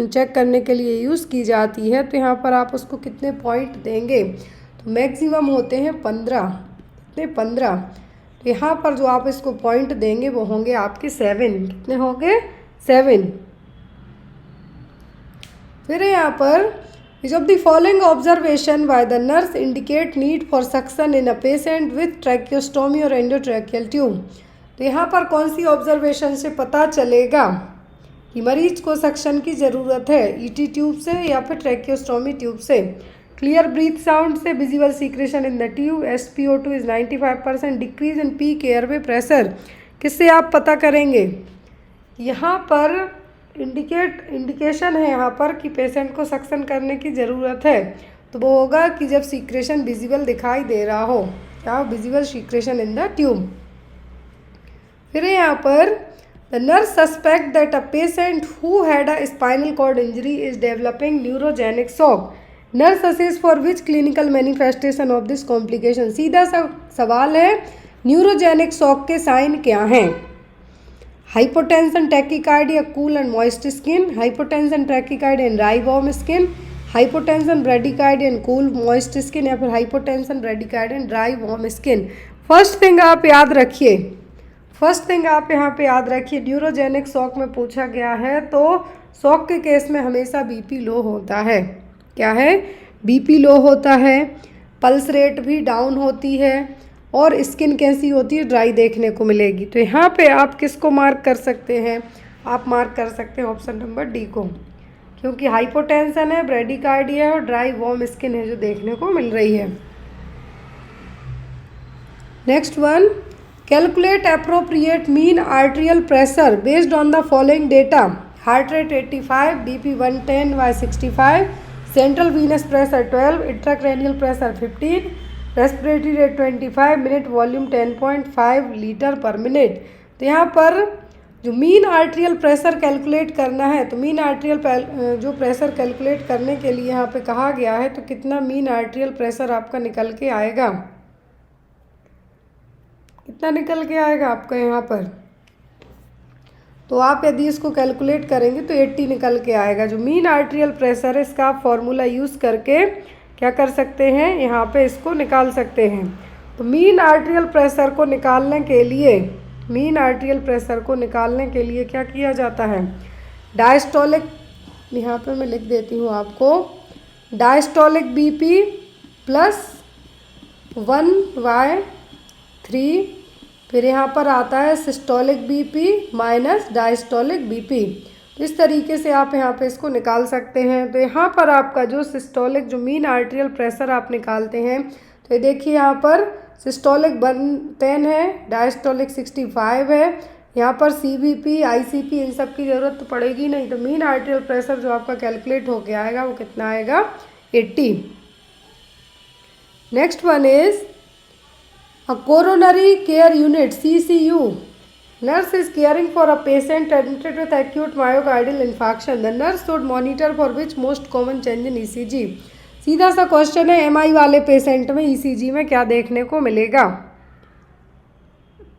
चेक करने के लिए यूज़ की जाती है, तो यहाँ पर आप उसको कितने पॉइंट देंगे? तो मैक्सिमम होते हैं 15। कितने? 15। तो यहाँ पर जो आप इसको पॉइंट देंगे वो होंगे आपके 7। कितने होंगे? 7। फिर यहाँ पर Which of the following observation by the nurse indicate need for suction in a patient with tracheostomy or endotracheal tube। तो यहाँ पर कौन सी ऑब्जर्वेशन से पता चलेगा कि मरीज को सक्शन की ज़रूरत है? ET ट्यूब से या फिर ट्रैकियोस्टोमी ट्यूब से? क्लियर ब्रीथ साउंड से, visible secretion in the tube, SpO2 is 95%, decrease in peak airway pressure. किससे आप पता करेंगे? यहाँ पर इंडिकेशन है यहाँ पर कि पेशेंट को सक्शन करने की ज़रूरत है, तो वो होगा कि जब सीक्रेशन विजिबल दिखाई दे रहा हो। क्या? Visible secretion in the tube. फिर यहाँ पर the nurse suspect that a patient who had a spinal cord injury is developing neurogenic shock. Nurse assess for which clinical manifestation of this complication. सीधा सा सवाल है, न्यूरोजेनिक शॉक के sign क्या हैं? Hypotension, tachycardia, cool and moist skin, hypotension, tachycardia and dry warm skin, hypotension, bradycardia and cool moist skin, या फिर hypotension, bradycardia and dry warm skin. First thing आप याद रखिए, यहाँ पे याद रखिए, न्यूरोजेनिक शॉक में पूछा गया है, तो शॉक के केस में हमेशा BP लो होता है। क्या है? BP लो होता है, पल्स रेट भी डाउन होती है, और स्किन कैसी होती है? ड्राई देखने को मिलेगी। तो यहाँ पे आप किसको मार्क कर सकते हैं? आप मार्क कर सकते हैं ऑप्शन नंबर डी को, क्योंकि हाइपोटेंशन है, ब्रेडिकार्डिया है और ड्राई वार्म स्किन है जो देखने को मिल रही है। Next one, calculate appropriate mean arterial pressure based on the following data. Heart rate 85, BP 110/65, central venous pressure 12, intracranial pressure 15, respiratory rate 25, minute volume 10.5 litre पर मिनट। तो यहाँ पर जो मीन आर्टेरियल प्रेशर कैलकुलेट करना है, तो मीन आर्टेरियल जो pressure calculate करने के लिए यहाँ पे कहा गया है, तो कितना मीन आर्टेरियल प्रेशर आपका निकल के आएगा? कितना निकल के आएगा आपका यहाँ पर? तो आप यदि इसको कैलकुलेट करेंगे तो 80 निकल के आएगा। जो मीन आर्टेरियल प्रेशर है, इसका आप फॉर्मूला यूज़ करके क्या कर सकते हैं? यहाँ पे इसको निकाल सकते हैं। तो मीन आर्टेरियल प्रेशर को निकालने के लिए क्या किया जाता है? डायस्टोलिक यहाँ पे मैं लिख देती हूँ आपको, डायस्टोलिक बीपी प्लस 1/3, फिर यहाँ पर आता है systolic BP minus diastolic BP. तो इस तरीके से आप यहाँ पे इसको निकाल सकते हैं। तो यहाँ पर आपका जो सिस्टोलिक जो मीन आर्टेरियल प्रेशर आप निकालते हैं, तो ये देखिए यहाँ पर सिस्टोलिक 10 है, डायस्टोलिक 65 है। यहाँ पर सीबीपी, आईसीपी इन सब की ज़रूरत तो पड़ेगी नहीं। तो मीन आर्टेरियल प्रेशर जो आपका कैलकुलेट होके आएगा वो कितना आएगा, 80। Next one is a coronary care unit CCU. Nurse is caring for a patient admitted with acute myocardial infarction. The nurse should monitor for which most common change in ECG. सीधा सा question है, MI वाले patient में ECG में क्या देखने को मिलेगा?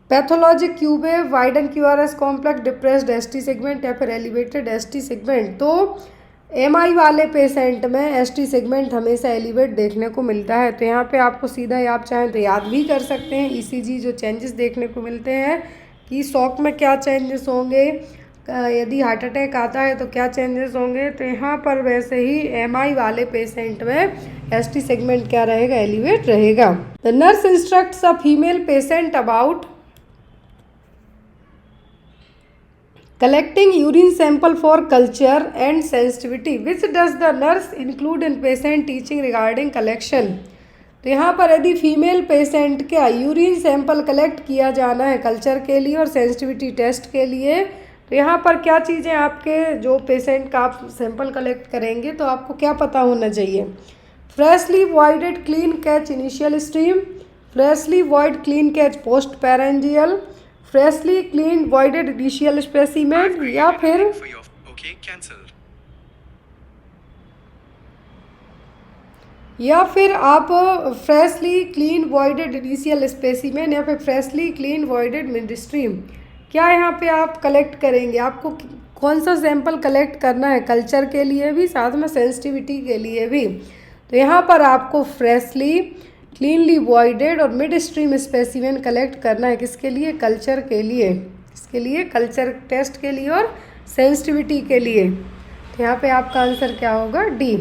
Pathologic Q wave, widen QRS complex, depressed ST segment या फिर एलिवेटेड ST सेगमेंट। तो MI वाले पेशेंट में ST सेगमेंट हमेशा एलिवेट देखने को मिलता है। तो यहाँ पे आपको सीधा ही आप चाहें तो याद भी कर सकते हैं ECG जो चेंजेस देखने को मिलते हैं कि शॉक में क्या चेंजेस होंगे, यदि हार्ट अटैक आता है तो क्या चेंजेस होंगे। तो यहाँ पर वैसे ही MI वाले पेशेंट में ST सेगमेंट क्या रहेगा, एलिवेट रहेगा। The nurse instructs a female patient about collecting urine sample for culture and sensitivity. Which does the nurse include in patient teaching regarding collection? तो यहाँ पर यदि फीमेल पेशेंट का यूरिन सैंपल कलेक्ट किया जाना है कल्चर के लिए और सेंसिटिविटी टेस्ट के लिए, तो यहाँ पर क्या चीज़ें आपके जो पेशेंट का आप सैंपल कलेक्ट करेंगे तो आपको क्या पता होना चाहिए। Freshly voided clean catch initial stream, freshly void clean catch postprandial, freshly clean voided initial specimen, या फिर आप freshly clean voided initial specimen या फिर freshly clean voided midstream, क्या यहाँ पे आप कलेक्ट करेंगे। आपको कौन सा सैंपल कलेक्ट करना है, कल्चर के लिए भी साथ में सेंसिटिविटी के लिए भी। तो यहाँ पर आपको फ्रेशली क्लीनली वॉइडेड और मिड स्ट्रीम स्पेसिमेन कलेक्ट करना है, किसके लिए, कल्चर के लिए, इसके लिए कल्चर टेस्ट के लिए और सेंसिटिविटी के लिए। तो यहाँ पे आपका आंसर क्या होगा, D.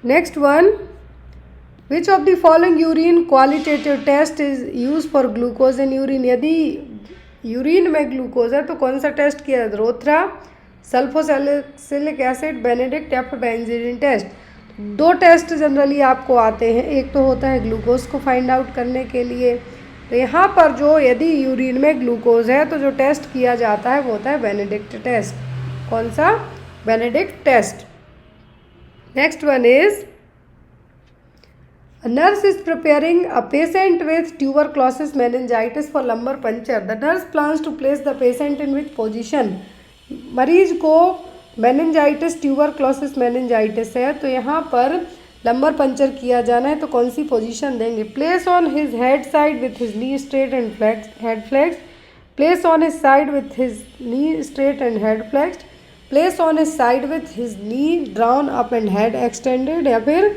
Next one, which of the following urine qualitative test is use for glucose in urine. यदि यूरिन में ग्लूकोज है तो कौन सा टेस्ट किया, रोथरा, सल्फोसैलिसिलिक एसिड, बेनेडिक्ट या फिर बेंजीन टेस्ट। दो टेस्ट जनरली आपको आते हैं, एक तो होता है ग्लूकोज को फाइंड आउट करने के लिए। तो यहाँ पर जो यदि यूरिन में ग्लूकोज है तो जो टेस्ट किया जाता है वो होता है बेनेडिक्ट टेस्ट। कौन सा, Benedict test. Next one is, a nurse is preparing a patient with tuberculosis meningitis for lumbar puncture. The nurse plans to place the patient in which position? मरीज को मेनिंजाइटिस, ट्यूबरक्लोसिस मेनिंजाइटिस है तो यहाँ पर lumbar puncture किया जाना है तो कौन सी पोजीशन देंगे। Place on his head side with his knee straight and flexed, head flexed, place on his side with his knee straight and head flexed, place on his side with his knee drown up and head extended, या फिर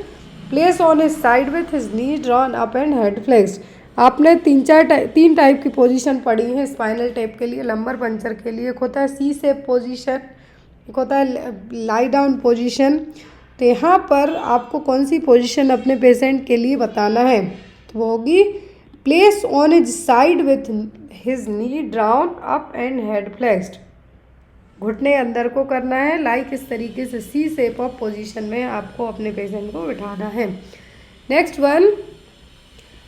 place on his side with his knee drawn up and head flexed. आपने तीन type की position पढ़ी है spinal tap के लिए, lumbar puncture के लिए। एक होता है सी शेप पोजीशन, एक होता है लाई डाउन पोजीशन। तो यहाँ पर आपको कौन सी पोजीशन अपने पेशेंट के लिए बताना है, तो वो होगी place on his side with his knee drown up and head flexed. घुटने अंदर को करना है, लाइक इस तरीके से सी शेप ऑफ पोजीशन में आपको अपने पेशेंट को बिठाना है। Next one,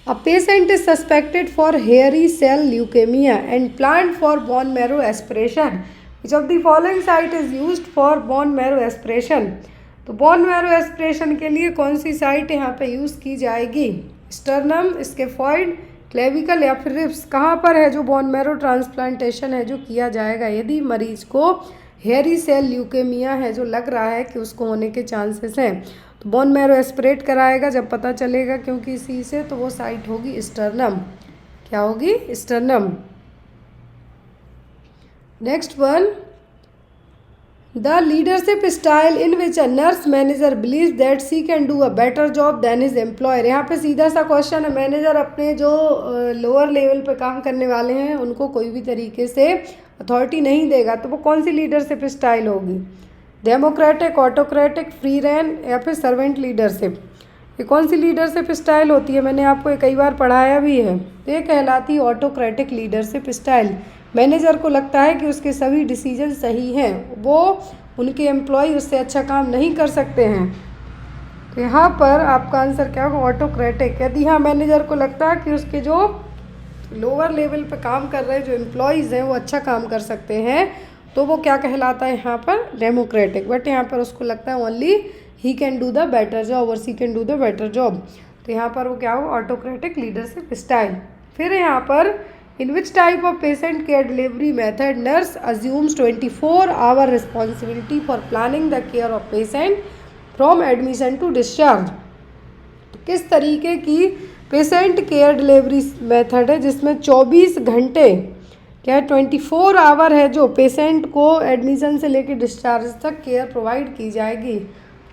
a patient is suspected for hairy cell leukaemia and planned for bone marrow aspiration. Which of the following site is used for bone marrow aspiration. तो bone marrow aspiration के लिए कौन सी site यहाँ पे use की जाएगी, sternum, scaphoid, clavicle या फिर रिब्स। कहाँ पर है जो बोन मैरो ट्रांसप्लांटेशन है जो किया जाएगा यदि मरीज को हेयरी सेल ल्यूकेमिया है जो लग रहा है कि उसको होने के चांसेस हैं, तो बोन मैरो एस्पिरेट कराएगा जब पता चलेगा क्योंकि इसी से, तो वो साइट होगी स्टर्नम। क्या होगी, sternum. Next one, the leadership style in which a nurse manager believe that she can do a better job than his employer. यहाँ पे सीधा सा क्वेश्चन है, मैनेजर अपने जो लोअर लेवल पे काम करने वाले हैं उनको कोई भी तरीके से अथॉरिटी नहीं देगा तो वो कौन सी लीडरशिप स्टाइल होगी। डेमोक्रेटिक, ऑटोक्रेटिक, फ्री रेन या फिर सर्वेंट लीडरशिप। ये कौन सी लीडरशिप स्टाइल होती है, मैंने आपको ये कई बार पढ़ाया भी है। तो ये कहलाती है ऑटोक्रेटिक लीडरशिप स्टाइल। मैनेजर को लगता है कि उसके सभी डिसीजन सही हैं, वो उनके एम्प्लॉय उससे अच्छा काम नहीं कर सकते हैं। तो यहाँ पर आपका आंसर क्या होगा, ऑटोक्रेटिक। यदि हाँ मैनेजर को लगता है कि उसके जो लोअर लेवल पे काम कर रहे जो एम्प्लॉयज़ हैं वो अच्छा काम कर सकते हैं, तो वो क्या कहलाता है यहाँ पर, डेमोक्रेटिक। बट यहाँ पर उसको लगता है only he can do the better job और she can do the better job. तो यहाँ पर वो क्या होगा, ऑटोक्रेटिक लीडरशिप स्टाइल। फिर यहाँ पर in which type of patient care delivery method nurse assumes 24 hour responsibility for planning the care of patient from admission to discharge. तो किस तरीके की पेशेंट केयर डिलीवरी मेथड है जिसमें 24 घंटे क्या 24 आवर है जो पेशेंट को एडमिशन से लेकर डिस्चार्ज तक केयर प्रोवाइड की जाएगी।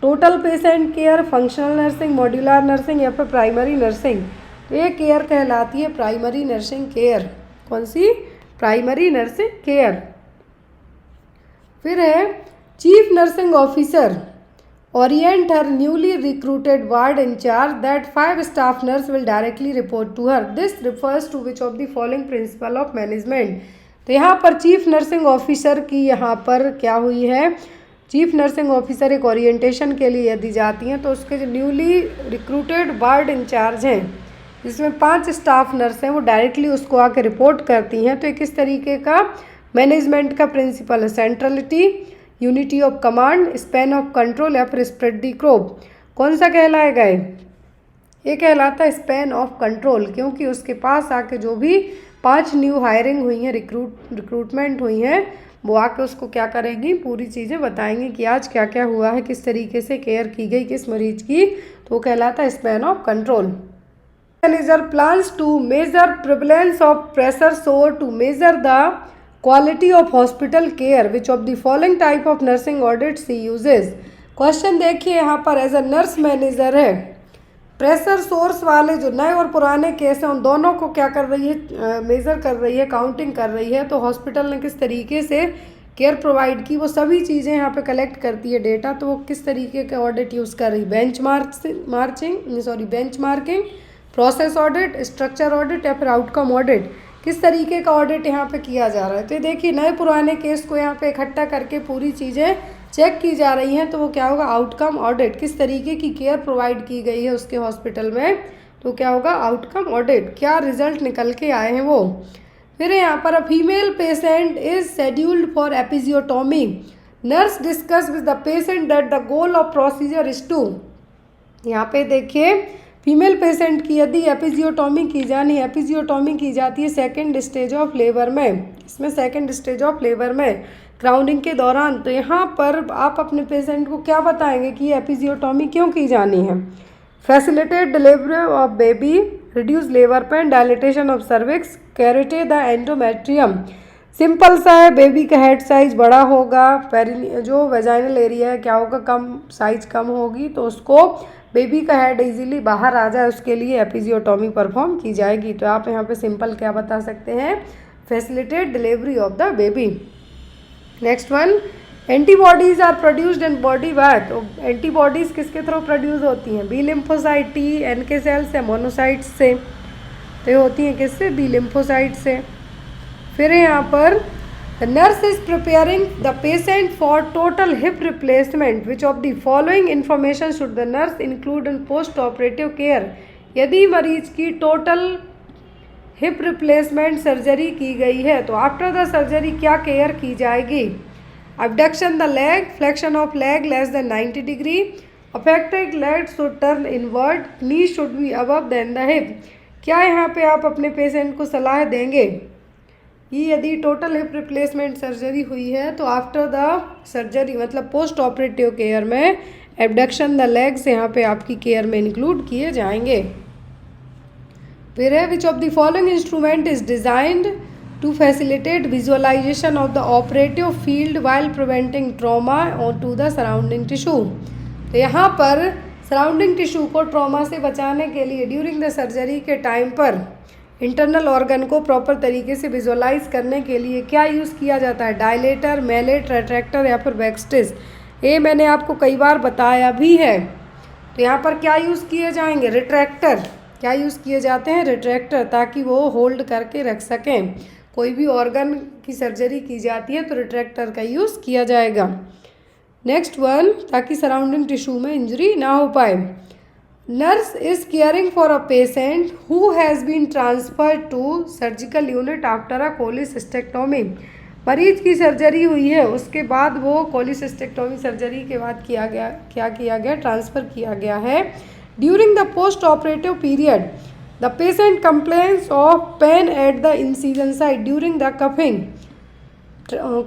Total patient care, functional nursing, modular nursing या फिर प्राइमरी नर्सिंग। तो ये केयर कहलाती है प्राइमरी नर्सिंग केयर। कौन सी, प्राइमरी नर्सिंग केयर। फिर है chief nursing officer orient her newly recruited ward in charge that 5 staff nurse will directly report to her. This refers to which of the following principle of management। तो यहाँ पर chief nursing officer की यहाँ पर क्या हुई है, chief nursing officer एक ओरिएंटेशन के लिए यदि जाती हैं तो उसके जो न्यूली रिक्रूटेड वार्ड इंचार्ज हैं जिसमें 5 स्टाफ नर्स हैं वो डायरेक्टली उसको आके रिपोर्ट करती हैं। तो एक किस तरीके का मैनेजमेंट का प्रिंसिपल है, centrality, unity of command, span of control या फिर स्प्रेड दी क्रोप। कौन सा कहलाएगा ये कहलाता है स्पैन ऑफ कंट्रोल, क्योंकि उसके पास आके जो भी 5 न्यू हायरिंग हुई हैं, रिक्रूटमेंट हुई हैं, वो आके उसको क्या करेगी, पूरी चीज़ें बताएंगी कि आज क्या क्या हुआ है, किस तरीके से केयर की गई किस मरीज की। तो वो कहलाता है span of control. Manager plans to measure prevalence of pressure sore to measure the quality of hospital care which of the following type of nursing audit she uses. Question देखिए यहाँ पर एज अ नर्स मैनेजर है, pressure sores वाले जो नए और पुराने case हैं उन दोनों को क्या कर रही है, मेज़र कर रही है, काउंटिंग कर रही है। तो हॉस्पिटल ने किस तरीके से केयर प्रोवाइड की वो सभी चीज़ें यहाँ पे कलेक्ट करती है डेटा। तो वो किस तरीके का ऑडिट यूज़ कर रही, benchmarking, process audit, structure audit या फिर आउटकम ऑडिट, किस तरीके का ऑडिट यहाँ पे किया जा रहा है। तो देखिए नए पुराने केस को यहाँ पे इकट्ठा करके पूरी चीज़ें चेक की जा रही हैं। तो वो क्या होगा, आउटकम ऑडिट, किस तरीके की केयर प्रोवाइड की गई है उसके हॉस्पिटल में, तो क्या होगा, आउटकम ऑडिट, क्या रिजल्ट निकल के आए हैं वो। फिर यहाँ पर a female patient is scheduled for episiotomy, nurse discuss with the patient that the goal of procedure is to. यहाँ पे देखिए फीमेल पेशेंट की यदि एपिजियोटॉमी की जाती है सेकेंड स्टेज ऑफ लेबर में, इसमें सेकेंड स्टेज ऑफ लेबर में क्राउनिंग के दौरान। तो यहाँ पर आप अपने पेशेंट को क्या बताएंगे कि ये एपिजियोटॉमी क्यों की जानी है। Facilitate delivery of baby, reduce labour pain, dilatation of cervix, karate the endometrium. Simple सा है, बेबी का हेड साइज बड़ा होगा, जो वेजाइनल एरिया है क्या होगा, कम साइज कम होगी, तो उसको बेबी का हेड इजीली बाहर आ जाए उसके लिए एपिजियोटॉमी परफॉर्म की जाएगी। तो आप यहाँ पे सिंपल क्या बता सकते हैं, facilitate delivery of the baby. Next one, antibodies are produced in body by. तो एंटीबॉडीज़ किसके थ्रू प्रोड्यूस होती हैं, B lymphocyte, T NK cells या मोनोसाइट्स से। तो ये होती हैं किससे, बी लिम्फोसाइट से। फिर यहाँ पर The nurse is preparing the patient for total hip replacement. Which of the following information should the nurse include in post-operative care? यदि मरीज की टोटल हिप रिप्लेसमेंट सर्जरी की गई है तो आफ्टर द सर्जरी क्या केयर की जाएगी। Abduction the leg, flexion of leg less than 90 degree, affected leg should turn inward, knee should be above than the hip. क्या यहाँ पे आप अपने पेशेंट को सलाह देंगे कि यदि टोटल हिप रिप्लेसमेंट सर्जरी हुई है तो आफ्टर द सर्जरी मतलब पोस्ट ऑपरेटिव केयर में एबडक्शन द लेग्स यहाँ पे आपकी केयर में इंक्लूड किए जाएंगे। फिर है which of the following instrument is designed to facilitate visualisation of the operative field while preventing trauma और टू द सराउंडिंग टिश्यू। तो यहाँ पर सराउंडिंग टिश्यू को ट्रॉमा से बचाने के लिए ड्यूरिंग द सर्जरी के टाइम पर इंटरनल ऑर्गन को प्रॉपर तरीके से विजुअलाइज करने के लिए क्या यूज़ किया जाता है, डायलेटर, मेलेट, रेट्रैक्टर या फिर बैकस्टिच। ए मैंने आपको कई बार बताया भी है। तो यहाँ पर क्या यूज़ किए जाएंगे, रिट्रैक्टर। क्या यूज़ किए जाते हैं, रिट्रैक्टर, ताकि वो होल्ड करके रख सकें। कोई भी ऑर्गन की सर्जरी की जाती है तो रिट्रैक्टर का यूज़ किया जाएगा। नेक्स्ट वन, ताकि सराउंडिंग टिश्यू में इंजरी ना हो पाए। Nurse is caring for a patient who has been transferred to surgical unit after a cholecystectomy. मरीज की सर्जरी हुई है, उसके बाद वो कोलिसिस्टेक्टोमी सर्जरी के बाद क्या किया गया, ट्रांसफ़र किया गया है। During the post operative period the patient complains of pain at the incision site during the coughing.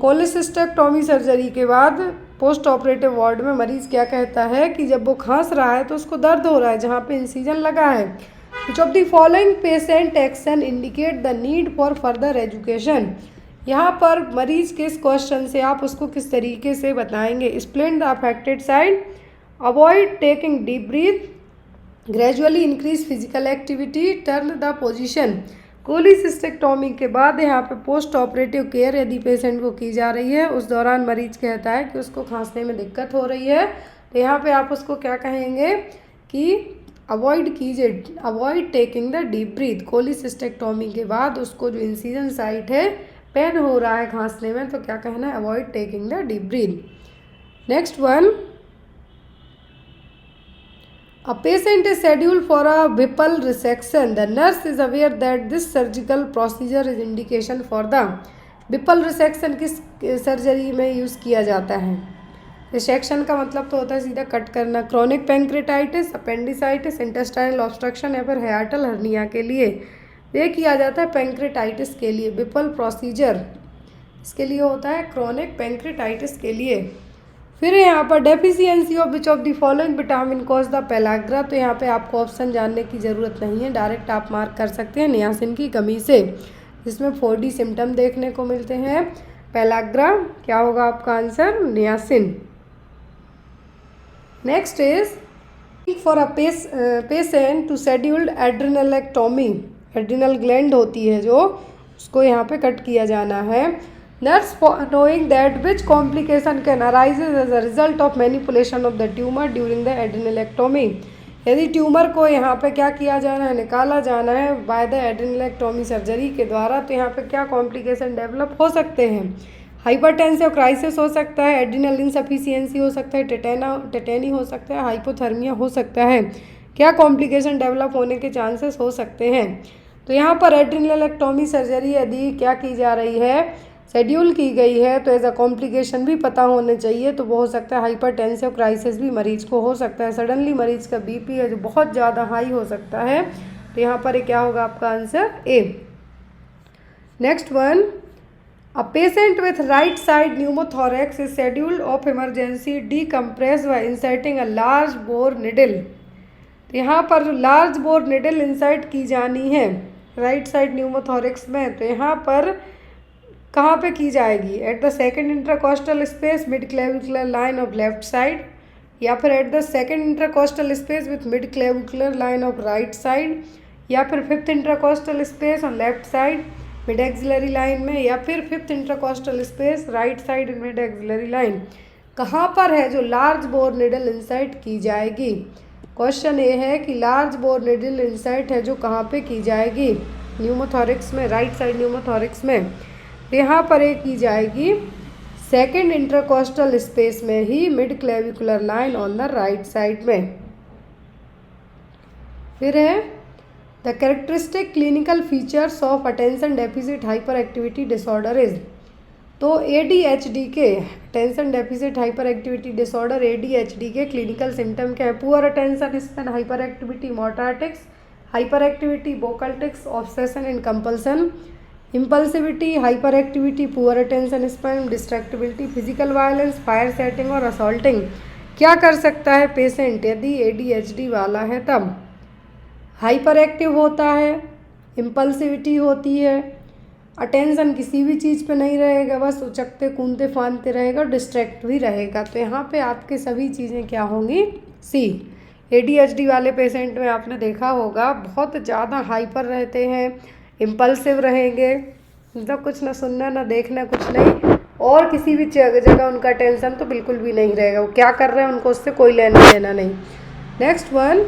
Cholecystectomy surgery के बाद पोस्ट ऑपरेटिव वार्ड में मरीज़ क्या कहता है कि जब वो खांस रहा है तो उसको दर्द हो रहा है जहाँ पे इंसिजन लगा है। Which of the following patient action indicate the need for further education. यहाँ पर मरीज के इस क्वेश्चन से आप उसको किस तरीके से बताएंगे। Split the affected side, avoid taking deep breath, gradually increase physical activity, turn the position. Cholecystectomy के बाद यहाँ पे पोस्ट ऑपरेटिव केयर यदि पेशेंट को की जा रही है, उस दौरान मरीज कहता है कि उसको खांसने में दिक्कत हो रही है, तो यहाँ पे आप उसको क्या कहेंगे कि अवॉइड कीजिए, avoid taking the deep breath. Cholecystectomy के बाद उसको जो इंसिजन साइट है, पेन हो रहा है खांसने में, तो क्या कहना है, avoid taking the deep breathe. Next one, a patient is scheduled for a Whipple resection. The nurse is aware that this surgical procedure is indication for the Whipple resection। किस सर्जरी में यूज़ किया जाता है, resection का मतलब तो होता है सीधा कट करना। Chronic pancreatitis, appendicitis, intestinal obstruction या फिर हाइटल हर्निया के लिए ये किया जाता है। पैंक्रेटाइटिस के लिए Whipple प्रोसीजर इसके लिए होता है, क्रॉनिक पैंक्रेटाइटिस के लिए। फिर यहाँ पर deficiency of which of the following vitamin cause the pellagra. तो यहाँ पे आपको ऑप्शन जानने की ज़रूरत नहीं है, डायरेक्ट आप मार्क कर सकते हैं नियासिन की कमी से, जिसमें 4D सिम्टम देखने को मिलते हैं। पेलाग्रा क्या होगा आपका answer, niacin. Next is for a patient to scheduled adrenalectomy. Adrenal gland होती है जो, उसको यहाँ पे कट किया जाना है। Nurse knowing that which complication can arise as a result of manipulation of the tumor during the adrenalectomy। यदि ट्यूमर को यहाँ पे क्या किया जाना है, निकाला जाना है बाय द एड्रेनलेक्टोमी सर्जरी के द्वारा, तो यहाँ पे क्या कॉम्प्लिकेशन डेवलप हो सकते हैं। हाइपरटेंसिव क्राइसिस हो सकता है, एड्रिनल इनसफिशियंसी हो सकता है, टेटेनी हो सकता है, हाइपोथर्मिया हो सकता है। क्या कॉम्प्लिकेशन डेवलप होने के चांसेस हो सकते हैं। तो यहाँ पर एड्रेनलेक्टोमी सर्जरी यदि क्या की जा रही है, शेड्यूल की गई है, तो एज अ कॉम्प्लिकेशन भी पता होने चाहिए। तो वो हो सकता है हाइपरटेंसिव क्राइसिस भी मरीज को हो सकता है। सडनली मरीज का बीपी है जो बहुत ज़्यादा हाई हो सकता है, तो यहाँ पर क्या होगा आपका answer, A. Next one, a patient with right side pneumothorax is scheduled of emergency decompress व inserting a large bore needle. तो यहाँ पर जो लार्ज बोर निडल इंसर्ट की जानी है राइट साइड न्यूमोथोरैक्स में, तो यहाँ पर कहाँ पे की जाएगी, at the second intercostal space mid clavicular line of left side, या फिर at the second intercostal space with mid clavicular line of right side, या फिर fifth intercostal space on left side mid axillary line में, या फिर fifth intercostal space right side mid axillary line. कहाँ पर है जो लार्ज बोर निडल इंसर्ट की जाएगी। क्वेश्चन ये है कि लार्ज बोर निडल इंसर्ट है जो कहाँ पे की जाएगी, न्यूमोथोरैक्स में, राइट साइड न्यूमोथोरैक्स में। यहाँ पर एक की जाएगी सेकेंड इंटरकोस्टल स्पेस में ही mid clavicular line on the right side में। फिर है the characteristic clinical features of attention deficit hyper activity disorder is. तो ADHD के, attention deficit hyper activity disorder ADHD के क्लिनिकल सिम्टम क्या है, poor attention span, hyper activity, motor tics, hyper activity, vocal tics, obsession and compulsion, impulsivity, hyper activity, poor attention span, distractibility, physical violence, fire setting और assaulting. क्या कर सकता है patient यदि ADHD वाला है तब, हाइपर एक्टिव होता है, इम्पल्सिविटी होती है, अटेंशन किसी भी चीज़ पे नहीं रहेगा, बस उचकते कूदते फांदते रहेगा, डिस्ट्रैक्ट भी रहेगा। तो यहाँ पे आपके सभी चीज़ें क्या होंगी, सी। ADHD वाले पेशेंट में आपने देखा होगा बहुत ज़्यादा हाइपर रहते हैं, इम्पल्सिव रहेंगे, मतलब कुछ ना सुनना ना देखना कुछ नहीं, और किसी भी जगह उनका टेंशन तो बिल्कुल भी नहीं रहेगा, वो क्या कर रहे हैं उनको उससे कोई लेना देना नहीं। Next one,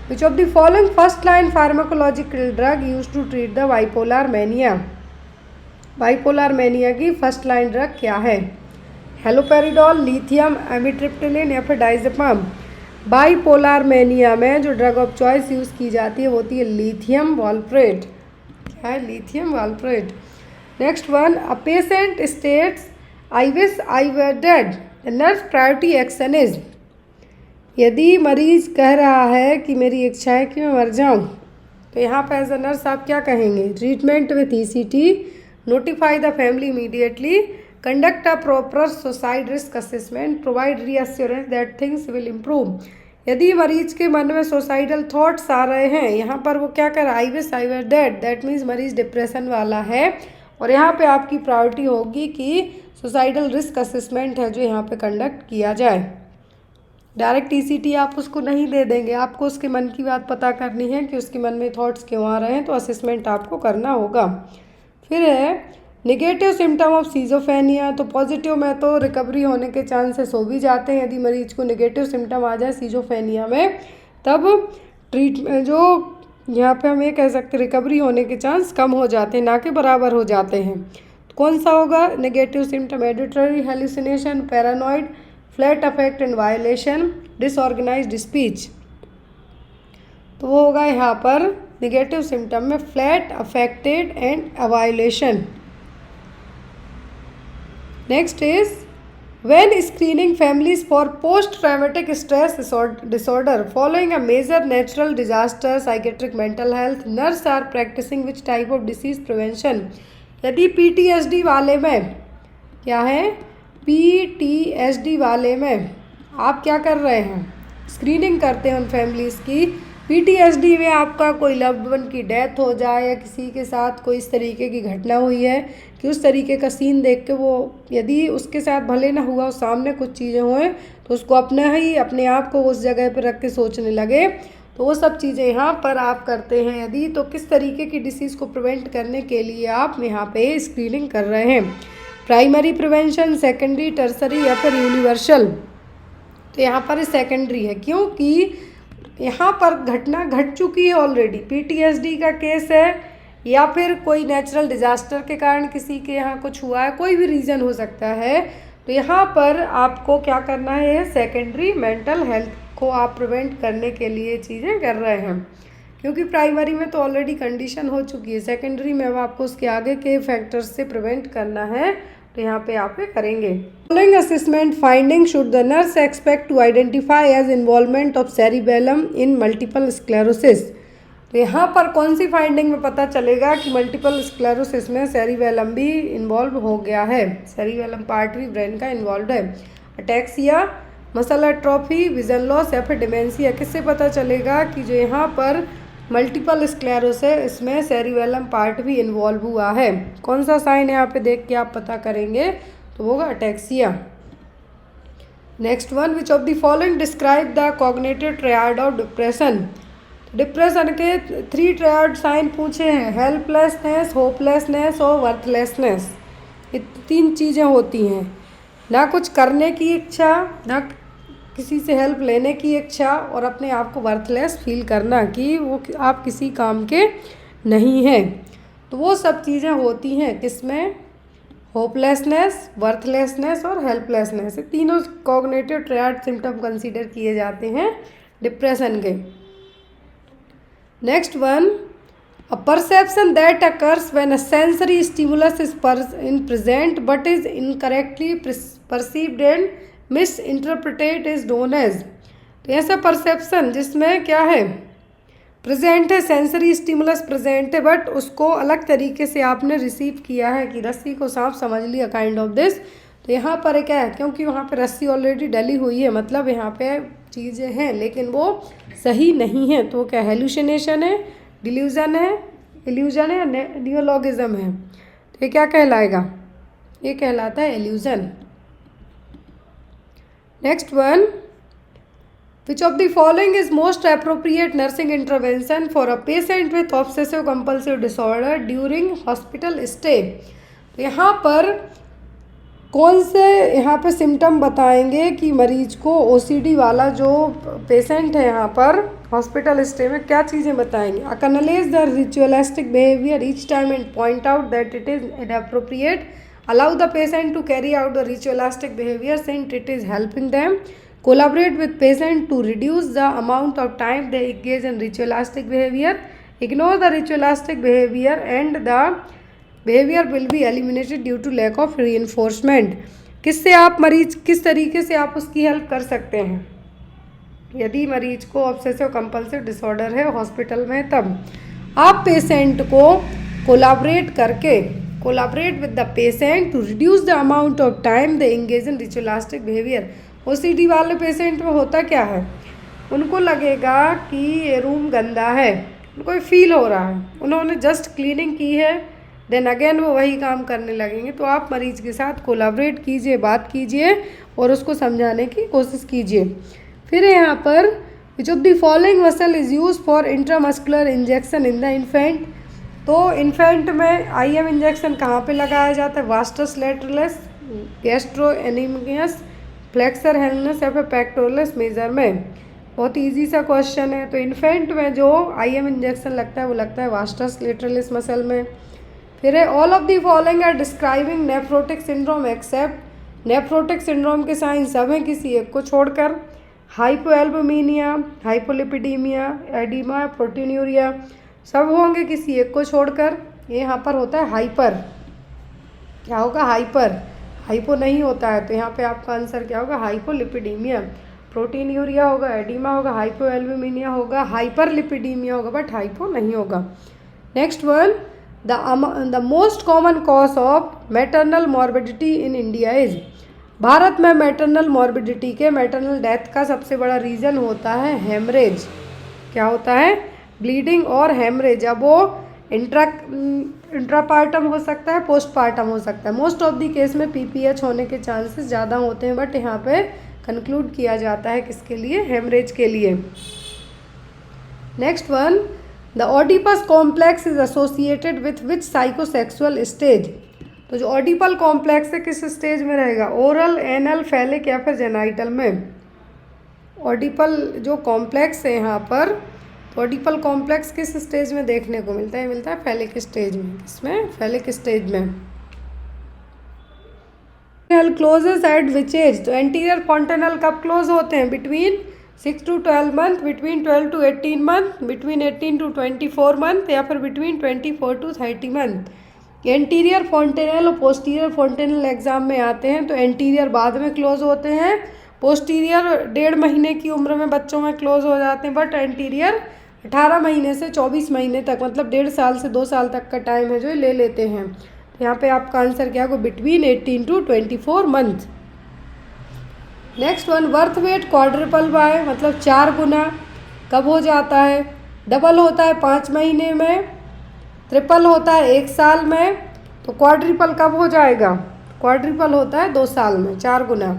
which of the following first line pharmacological drug use to treat the bipolar mania. Bipolar mania की फर्स्ट लाइन ड्रग क्या है? हेलोपेरिडोल, लिथियम, एमिट्रिप्टिलिन या फिर डाइजेपाम। बाइपोलर मैनिया में जो ड्रग ऑफ चॉइस यूज़ की जाती है वो होती है लिथियम वॉल्प्रेट। क्या है? Lithium valproate. Next one, a patient states I wish I were dead, the nurse priority action is. यदि मरीज कह रहा है कि मेरी इच्छा है कि मैं मर जाऊं, तो यहाँ पर एज अ नर्स आप क्या कहेंगे? Treatment with ECT, notify the family immediately, conduct a proper suicide risk assessment, provide reassurance that things will improve. यदि मरीज के मन में सुसाइडल थॉट्स आ रहे हैं, यहाँ पर वो क्या कर रहा है? आई wish I were dead, that means मरीज डिप्रेशन वाला है, और यहाँ पे आपकी प्रायोरिटी होगी कि सुसाइडल रिस्क असेसमेंट है जो यहाँ पे कंडक्ट किया जाए। डायरेक्ट ECT आप उसको नहीं दे देंगे, आपको उसके मन की बात पता करनी है कि उसके मन में थॉट्स क्यों आ रहे हैं, तो असेसमेंट आपको करना होगा। फिर है निगेटिव सिम्टम ऑफ सीजोफेनिया। तो पॉजिटिव में तो रिकवरी होने के चांसेस हो भी जाते हैं, यदि मरीज को निगेटिव सिम्टम आ जाए सीजोफेनिया में, तब ट्रीटमेंट जो यहाँ पे हम ये कह सकते हैं रिकवरी होने के चांस कम हो जाते हैं, ना के बराबर हो जाते हैं। तो कौन सा होगा negative symptom? Auditory hallucination, paranoid, flat affect and avolition, disorganized speech. तो वो होगा यहाँ पर निगेटिव सिम्टम में flat affected and avolition. Next is, when screening families for post-traumatic stress disorder following a major natural disaster, psychiatric, mental health, nurse are practicing which type of disease prevention? यदि PTSD वाले में क्या है? PTSD वाले में आप क्या कर रहे हैं? स्क्रीनिंग करते हैं उन फैमिलीज़ की। PTSD में आपका कोई लव्ड वन की डेथ हो जाए या किसी के साथ कोई इस तरीके की घटना हुई है कि उस तरीके का सीन देख के वो, यदि उसके साथ भले ना हुआ, उस सामने कुछ चीज़ें हुए तो उसको अपने आप को उस जगह पर रख के सोचने लगे, तो वो सब चीज़ें यहाँ पर आप करते हैं यदि, तो किस तरीके की डिसीज़ को प्रिवेंट करने के लिए आप यहाँ पे स्क्रीनिंग कर रहे हैं। प्राइमरी प्रिवेंशन, सेकेंडरी, टर्सरी या फिर यूनिवर्सल। तो यहाँ पर सेकेंडरी है, क्योंकि यहाँ पर घटना घट चुकी है ऑलरेडी। PTSD का केस है या फिर कोई नेचुरल डिजास्टर के कारण किसी के यहाँ कुछ हुआ है, कोई भी रीज़न हो सकता है, तो यहाँ पर आपको क्या करना है? सेकेंडरी मेंटल हेल्थ को आप प्रिवेंट करने के लिए चीज़ें कर रहे हैं, क्योंकि प्राइमरी में तो ऑलरेडी कंडीशन हो चुकी है, सेकेंडरी में अब आपको उसके आगे के फैक्टर्स से प्रिवेंट करना है, तो यहाँ पे आप ये करेंगे। Following assessment finding should the nurse expect to identify as involvement of cerebellum in multiple sclerosis. तो यहाँ पर कौन सी फाइंडिंग में पता चलेगा कि मल्टीपल स्क्लेरोसिस में सेरिबेलम भी इन्वॉल्व हो गया है, सेरिबेलम पार्ट भी ब्रेन का इन्वॉल्व है। Ataxia, muscle atrophy, vision loss या फिर डिमेंशिया, किससे पता चलेगा कि जो यहाँ पर मल्टीपल स्क्लेरोसिस है इसमें सेरिबेलम पार्ट भी इन्वॉल्व हुआ है? कौन सा साइन है यहाँ पे देख के आप पता करेंगे, तो होगा ataxia. Next one, which of the following describe the cognitive triad of depression. Depression के 3 ट्रायड साइन पूछे हैं, हेल्पलेसनेस, होपलेसनेस और वर्थलेसनेस। ये 3 चीज़ें होती हैं, ना कुछ करने की इच्छा, ना किसी से हेल्प लेने की इच्छा, और अपने आप को वर्थलेस फील करना कि वो आप किसी काम के नहीं हैं। तो वो सब चीज़ें होती हैं किसमें? होपलेसनेस, वर्थलेसनेस और हेल्पलेसनेस। ये तीनों कॉग्निटिव ट्रायड सिम्टम कंसीडर किए जाते हैं डिप्रेशन के। Next one, a perception that occurs when a sensory stimulus is present but is incorrectly perceived and misinterpreted is known as। तो ऐसा परसेप्शन जिसमें क्या है? प्रेजेंट है, सेंसरी स्टिमुलस प्रेजेंट है, बट उसको अलग तरीके से आपने रिसीव किया है कि रस्सी को सांप समझ लिया, काइंड ऑफ दिस। तो यहाँ पर क्या है? क्योंकि वहाँ पे रस्सी ऑलरेडी डली हुई है, मतलब यहाँ पे चीज़ें हैं लेकिन वो सही नहीं है, तो क्या हेलुसिनेशन है, डिल्यूजन है, इल्यूजन है, नियोलॉगिज्म है। तो ये क्या कहलाएगा? ये कहलाता है illusion. Next one, which of the following is most appropriate nursing intervention for a patient with obsessive compulsive disorder during hospital stay. तो यहाँ पर कौन से यहाँ पे सिम्टम बताएंगे कि मरीज को ओसीडी वाला जो पेशेंट है यहाँ पर हॉस्पिटल स्टे में, क्या चीज़ें बताएंगे? Acknowledge the ritualistic behaviour each time and point out that it is inappropriate, allow the patient to carry out the ritualistic behaviour since it is helping them, collaborate with patient to reduce the amount of time they engage in ritualistic behavior, ignore the ritualistic behavior and the behavior will be eliminated due to lack of reinforcement। किससे आप मरीज, किस तरीके से आप उसकी help कर सकते हैं? यदि मरीज को ऑब्सेसिव कंपल्सिव डिसऑर्डर है हॉस्पिटल में, तब आप पेशेंट को collaborate with the patient to reduce the amount of time they engage in ritualistic behaviour. OCD वाले पेशेंट में होता क्या है, उनको लगेगा कि ये रूम गंदा है, उनको फील हो रहा है, उन्होंने जस्ट क्लीनिंग की है, देन अगेन वो वही काम करने लगेंगे। तो आप मरीज के साथ कोलाबरेट कीजिए, बात कीजिए और उसको समझाने की कोशिश कीजिए। फिर यहाँ पर विच of the following muscle is use for intramuscular injection in the infant. तो इन्फेंट में आईएम इंजेक्शन कहाँ पे लगाया जाता है? वास्टस लैटरलिस, गैस्ट्रोएनिमियस, फ्लेक्सर हेलनस या फिर पेक्टोरलिस मेजर में। बहुत इजी सा क्वेश्चन है। तो इन्फेंट में जो आईएम इंजेक्शन लगता है वो लगता है वास्टस लैटरलिस मसल में। फिर है all of the following are describing nephrotic syndrome except, nephrotic syndrome के साइन सब हैं किसी एक को छोड़कर। हाइपोएल्बुमिनिया, हाइपोलिपिडीमिया, एडिमा, प्रोटीन्यूरिया सब होंगे किसी एक को छोड़कर। ये यहाँ पर होता है हाइपर, क्या होगा? हाइपर, हाइपो नहीं होता है, तो यहाँ पे आपका आंसर क्या होगा? हाइपोलिपिडीमिया। प्रोटीन्यूरिया होगा, एडिमा होगा, हाइपोएल्बुमिनिया होगा, हाइपरलिपिडीमिया होगा, बट हाइपो नहीं होगा। Next one, the most common cause of maternal morbidity in India is. Bharat में मैटरनल मॉर्बिडिटी के, मैटरनल डेथ का सबसे बड़ा रीज़न होता है हेमरेज। क्या होता है? ब्लीडिंग और हेमरेज। अब वो इंट्रापार्टम हो सकता है, पोस्टपार्टम हो सकता है। मोस्ट ऑफ दी केस में पीपीएच होने के चांसेस ज़्यादा होते हैं, बट यहाँ पे कंक्लूड किया जाता है किसके लिए? हेमरेज के लिए। Next one, the Oedipus complex is associated which psychosexual stage. तो जो ऑडिपल कॉम्प्लेक्स है किस स्टेज में रहेगा? ओरल, एनल, फैलिक या फिर जेनाइटल में। ऑडिपल जो कॉम्प्लेक्स है यहाँ पर, ऑडिपल कॉम्प्लेक्स किस स्टेज में देखने को मिलता है? मिलता है फैलिक स्टेज में। किसमें? फैलिक स्टेज में। Closes at which age? तो एंटीरियर फॉन्टेनल कब क्लोज होते हैं? Between 6 to 12 month, between 12 to 18 month, between 18 to 24 month या फिर between 24 to 30 month. Anterior fontanelle और पोस्टीरियर फॉन्टेनल एग्जाम में आते हैं, तो एंटीरियर बाद में क्लोज होते हैं, पोस्टीरियर 1.5 महीने की उम्र में बच्चों में क्लोज हो जाते हैं, बट एंटीरियर 18 महीने से 24 महीने तक, मतलब 1.5 साल से 2 साल तक का टाइम है जो ये ले लेते हैं। तो यहाँ पे आपका आंसर क्या होगा? Between 18 to 24 month. Next one, birth weight quadruple by, मतलब 4 गुना कब हो जाता है? डबल होता है 5 महीने में, ट्रिपल होता है 1 साल में, तो क्वाड्रिपल कब हो जाएगा? क्वाड्रिपल होता है 2 साल में, 4 गुना।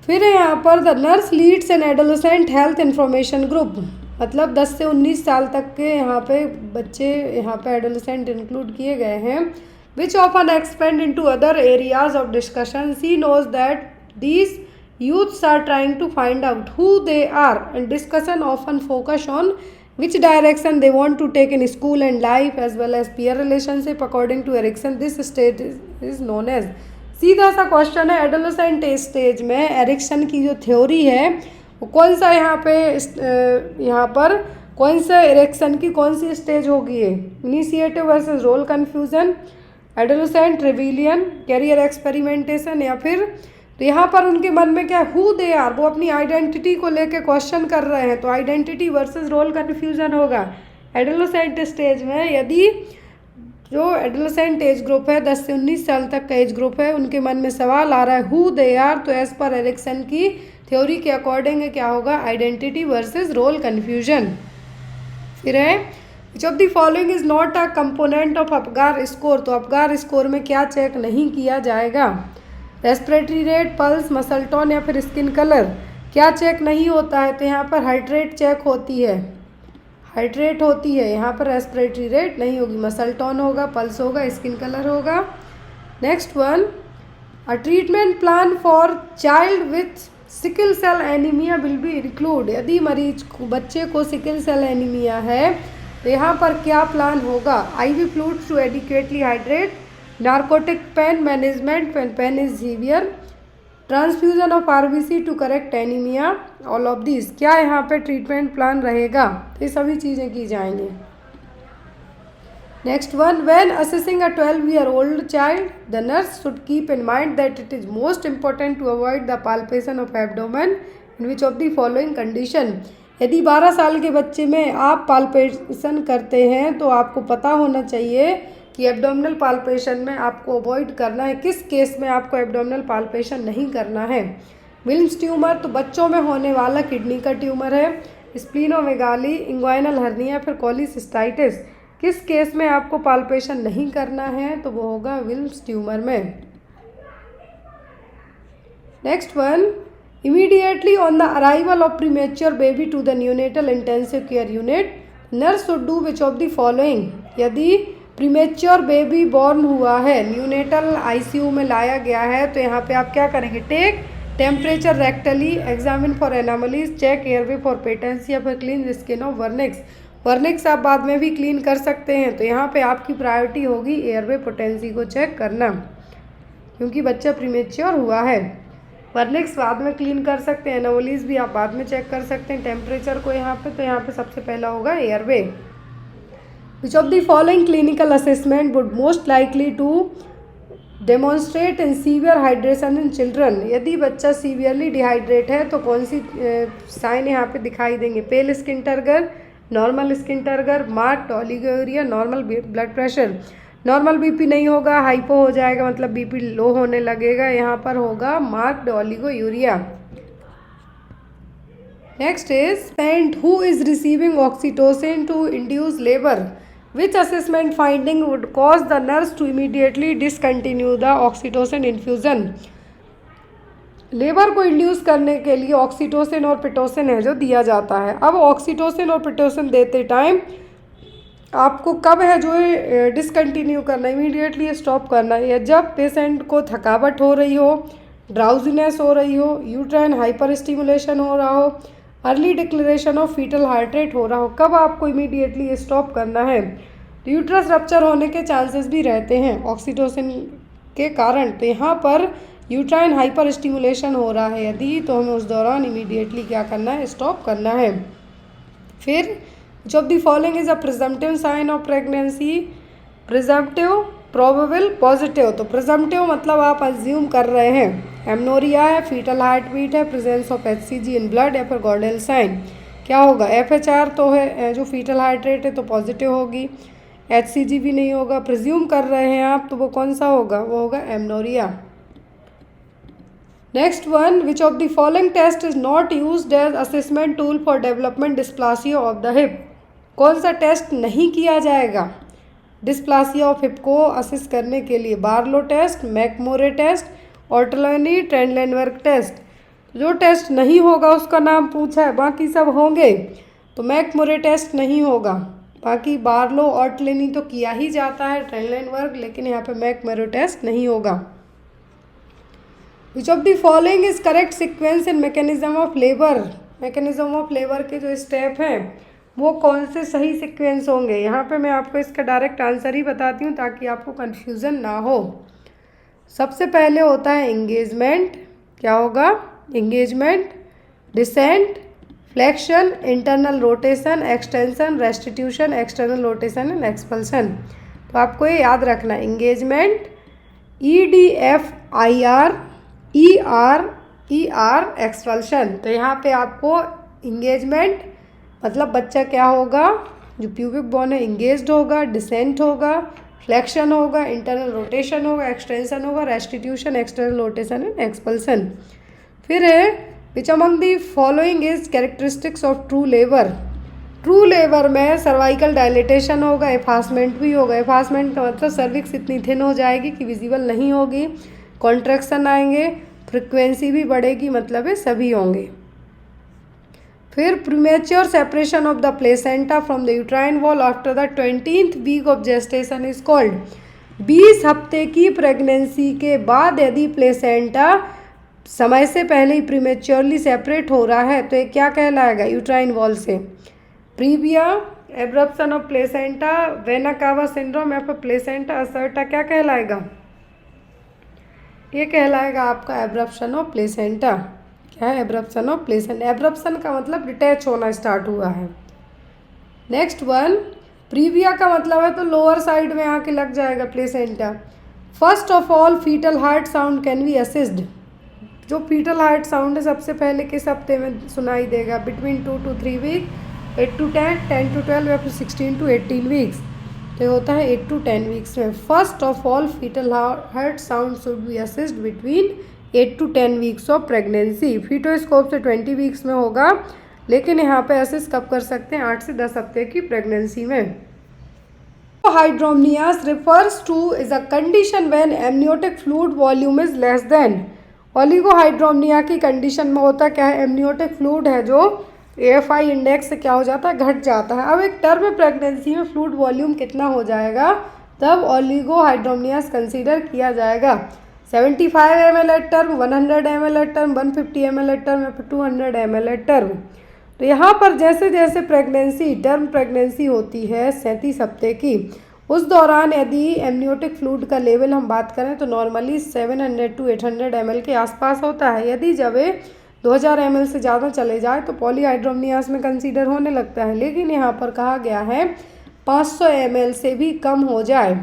फिर है यहाँ पर the nurse leads an adolescent health information group, मतलब 10 से 19 साल तक के यहाँ पे बच्चे, यहाँ पे एडोलेसेंट इंक्लूड किए गए हैं। Which often expand into other areas of discussion, she knows that these youths are trying to find out who they are and discussion often focus on which direction they want to take in school and life as well as peer relationship according to Erikson. This stage is known as, सीधा सा question है, adolescent stage में Ericsson की जो theory है वो कौन सा यहाँ पर कौन सा एरिक्सन की कौन सी स्टेज होगी? है initiative versus role confusion, adolescent rebellion, career experimentation, या फिर तो यहाँ पर उनके मन में क्या, हु दे आर, वो अपनी आइडेंटिटी को लेके क्वेश्चन कर रहे हैं, तो आइडेंटिटी वर्सेस रोल कन्फ्यूजन होगा एडोलेसेंट स्टेज में। यदि जो एडोलेसेंट एज ग्रुप है 10 से 19 साल तक का एज ग्रुप है, उनके मन में सवाल आ रहा है हु दे आर, तो एज पर एरिक्सन की थ्योरी के अकॉर्डिंग क्या होगा? Identity versus role confusion. फिर है which of the following is not a component of Apgar score, तो अपगार स्कोर में क्या चेक नहीं किया जाएगा? Respiratory rate, pulse, muscle tone या फिर स्किन कलर, क्या चेक नहीं होता है? तो यहाँ पर हार्ट रेट चेक होती है, हार्ट रेट होती है, यहाँ पर रेस्पिरेटरी रेट नहीं होगी, मसल टोन होगा, पल्स होगा, स्किन कलर होगा। Next one, a treatment plan for child with sickle cell anaemia will be include. यदि बच्चे को सिकल सेल एनीमिया है तो यहाँ पर क्या प्लान होगा? IV fluids to adequately hydrate, narcotic pain management when pain is severe, transfusion of RBC to correct anaemia, all of this. क्या यहाँ पे ट्रीटमेंट प्लान रहेगा? ये सभी चीज़ें की जाएंगी। Next one, when assessing a 12-year-old child, the nurse should keep in mind that it is most important to avoid the palpation of abdomen in which of the following condition। यदि 12 साल के बच्चे में आप पाल्पेशन करते हैं तो आपको पता होना चाहिए कि एब्डोमिनल पाल्पेशन में आपको अवॉइड करना है। किस केस में आपको एब्डोमिनल पाल्पेशन नहीं करना है? विल्म्स ट्यूमर, तो बच्चों में होने वाला किडनी का ट्यूमर है। स्प्लीनोमेगाली, इंग्वाइनल हर्निया, फिर कोलिसिस्टाइटिस। किस केस में आपको पाल्पेशन नहीं करना है? तो वो होगा विल्म्स ट्यूमर में। Next one, immediately on the arrival of premature baby to the neonatal intensive care unit, nurse should do which of the following. यदि प्रीमेच्योर बेबी बॉर्न हुआ है, न्यूनेटल ICU में लाया गया है, तो यहाँ पे आप क्या करेंगे? Take temperature rectally, examine for anomalies, check airway for patency, या फिर clean skin of vernix. Vernix आप बाद में भी क्लीन कर सकते हैं, तो यहाँ पे आपकी प्रायोरिटी होगी एयरवे पोटेंसी को चेक करना, क्योंकि बच्चा प्रीमेच्योर हुआ है। वर्निक्स बाद में क्लीन कर सकते हैं, एनामलीज भी आप बाद में चेक कर सकते हैं टेम्परेचर को यहाँ पे। तो यहाँ पे सबसे पहला होगा airway. Which of the following clinical assessment would most likely to demonstrate in severe hydration in children. यदि बच्चा सीवियरली डिहाइड्रेट है तो कौन सी साइन यहाँ पे दिखाई देंगे? पेल skin turgor, normal skin turgor, marked oliguria, normal blood pressure. Normal BP नहीं होगा, हाइपो हो जाएगा, मतलब BP लो होने लगेगा। यहाँ पर होगा marked oliguria. Next is patient who is receiving oxytocin to induce labour, which assessment finding would cause the nurse to immediately discontinue the oxytocin infusion. Labour को इंड्यूस करने के लिए ऑक्सीटोसिन और पिटोसिन है जो दिया जाता है। अब ऑक्सीटोसिन और पिटोसिन देते टाइम आपको कब है जो डिसकंटिन्यू करना, इमीडिएटली स्टॉप करना है? या जब पेशेंट को थकावट हो रही हो, ड्राउजीनेस हो रही हो, यूट्राइन हाइपर स्टिमुलेशन हो रहा हो, early declaration of fetal heart rate हो रहा हो, कब आपको इमीडिएटली स्टॉप करना है? तो यूट्रस रप्चर होने के चांसेस भी रहते हैं ऑक्सीटोसिन के कारण। तो यहाँ पर यूट्राइन हाइपर स्टिमुलेशन हो रहा है यदि, तो हमें उस दौरान इमीडिएटली क्या करना है? स्टॉप करना है। फिर जो the following is a presumptive sign of pregnancy, presumptive, probable, positive. तो प्रिजम्पटिव मतलब आप अज्यूम कर रहे हैं, एमनोरिया है, फीटल हार्ट बीट है, presence of HCG in blood, या फिर गॉर्डेल साइन। क्या होगा? FHR तो है जो फीटल हार्ट रेट है तो पॉजिटिव होगी, HCG भी नहीं होगा। प्रिज्यूम कर रहे हैं आप, तो वो कौन सा होगा? वो होगा amenorrhoea. Next one, which of the following test is not used as assessment tool for development dysplasia of the hip. कौन सा टेस्ट नहीं किया जाएगा डिस्प्लासिया ऑफ हिप को असिस्ट करने के लिए? Barlow test, McMurray test, Ortolani, Trendelenburg test. जो टेस्ट नहीं होगा उसका नाम पूछा है, बाकी सब होंगे। तो मैकमोरे टेस्ट नहीं होगा, बाकी बार्लो, ऑर्टोलनी तो किया ही जाता है, ट्रेंडलेनवर्क, लेकिन यहाँ पे मैकमोरे टेस्ट नहीं होगा। विच of the following is correct sequence in mechanism of labour. Mechanism of labour के जो स्टेप हैं वो कौन से सही सीक्वेंस होंगे? यहाँ पे मैं आपको इसका डायरेक्ट आंसर ही बताती हूँ ताकि आपको कन्फ्यूज़न ना हो। सबसे पहले होता है इंगेजमेंट। क्या होगा? Engagement, descent, flexion, internal rotation, extension, restitution, external rotation and expulsion. तो आपको ये याद रखना, इंगेजमेंट, EDFIR, ER, एक्सपल्शन। तो यहाँ पे आपको इंगेजमेंट मतलब बच्चा क्या होगा? जो प्यूबिक बोन है इंगेज्ड होगा, डिसेंट होगा, फ्लेक्शन होगा, इंटरनल रोटेशन होगा, एक्सटेंशन होगा, restitution, external rotation and expulsion. फिर है which among the following is characteristics of true labour. True labour में सर्वाइकल डायलेटेशन होगा, एफासमेंट भी होगा। एफासमेंट का मतलब सर्विक्स इतनी थिन हो जाएगी कि विजिबल नहीं होगी, कॉन्ट्रैक्शन आएंगे, फ्रिक्वेंसी भी बढ़ेगी, मतलब ये सभी होंगे। फिर premature separation of the placenta from the uterine wall after the 20th week of gestation is called. 20 हफ्ते की प्रेगनेंसी के बाद यदि प्लेसेंटा समय से पहले ही प्रीमेच्योरली सेपरेट हो रहा है तो ये क्या कहलाएगा, यूट्राइन वॉल से। Previa, abruption of placenta, vena cava syndrome या फिर प्लेसेंटा असर्टा क्या कहलाएगा, ये कहलाएगा आपका एब्रप्शन ऑफ प्लेसेंटा। क्या है, एब्रप्शन ऑफ प्लेसेंटा। एब्रप्शन का मतलब डिटैच होना स्टार्ट हुआ है। नेक्स्ट वन, प्रीविया का मतलब है तो लोअर साइड में आके लग जाएगा placenta. First of all fetal heart sound can be assessed, जो फीटल हार्ट साउंड है सबसे पहले किस हफ्ते में सुनाई देगा, between 2 to 3 week, 8 to 10, 10 to 12 या फिर 16 to 18 वीक्स। तो ये होता है 8 to 10 वीक्स में। First of all fetal heart sound should be assessed between 8 to 10 weeks of pregnancy. Fetoscope से 20 वीक्स में होगा, लेकिन यहाँ पे असिस्ट कब कर सकते हैं, 8 से 10 हफ्ते की प्रेगनेंसी में। Hydramnios refers to is a condition when amniotic fluid volume is less than. Oligohydramnios की कंडीशन में होता क्या है, एमनियोटिक फ्लूइड है जो AFI इंडेक्स से क्या हो जाता है, घट जाता है। अब एक टर्म प्रेगनेंसी में फ्लूइड वॉल्यूम कितना हो जाएगा, तब ओलिगोहाइड्रोमनियास कंसीडर किया जाएगा। 75 ml at term, 100 ml at term, 150 ml at term या फिर 200 ml एट टर्म। तो यहाँ पर जैसे जैसे प्रेगनेंसी, टर्म प्रेगनेंसी होती है 37 हफ्ते की, उस दौरान यदि एमनियोटिक फ्लूइड का लेवल हम बात करें तो नॉर्मली 700 to 800 ml के आसपास होता है। यदि जब 2000 ml से ज़्यादा चले जाए तो पॉलीहाइड्रोमनियास में कंसीडर होने लगता है, लेकिन यहाँ पर कहा गया है 500 ml से भी कम हो जाए।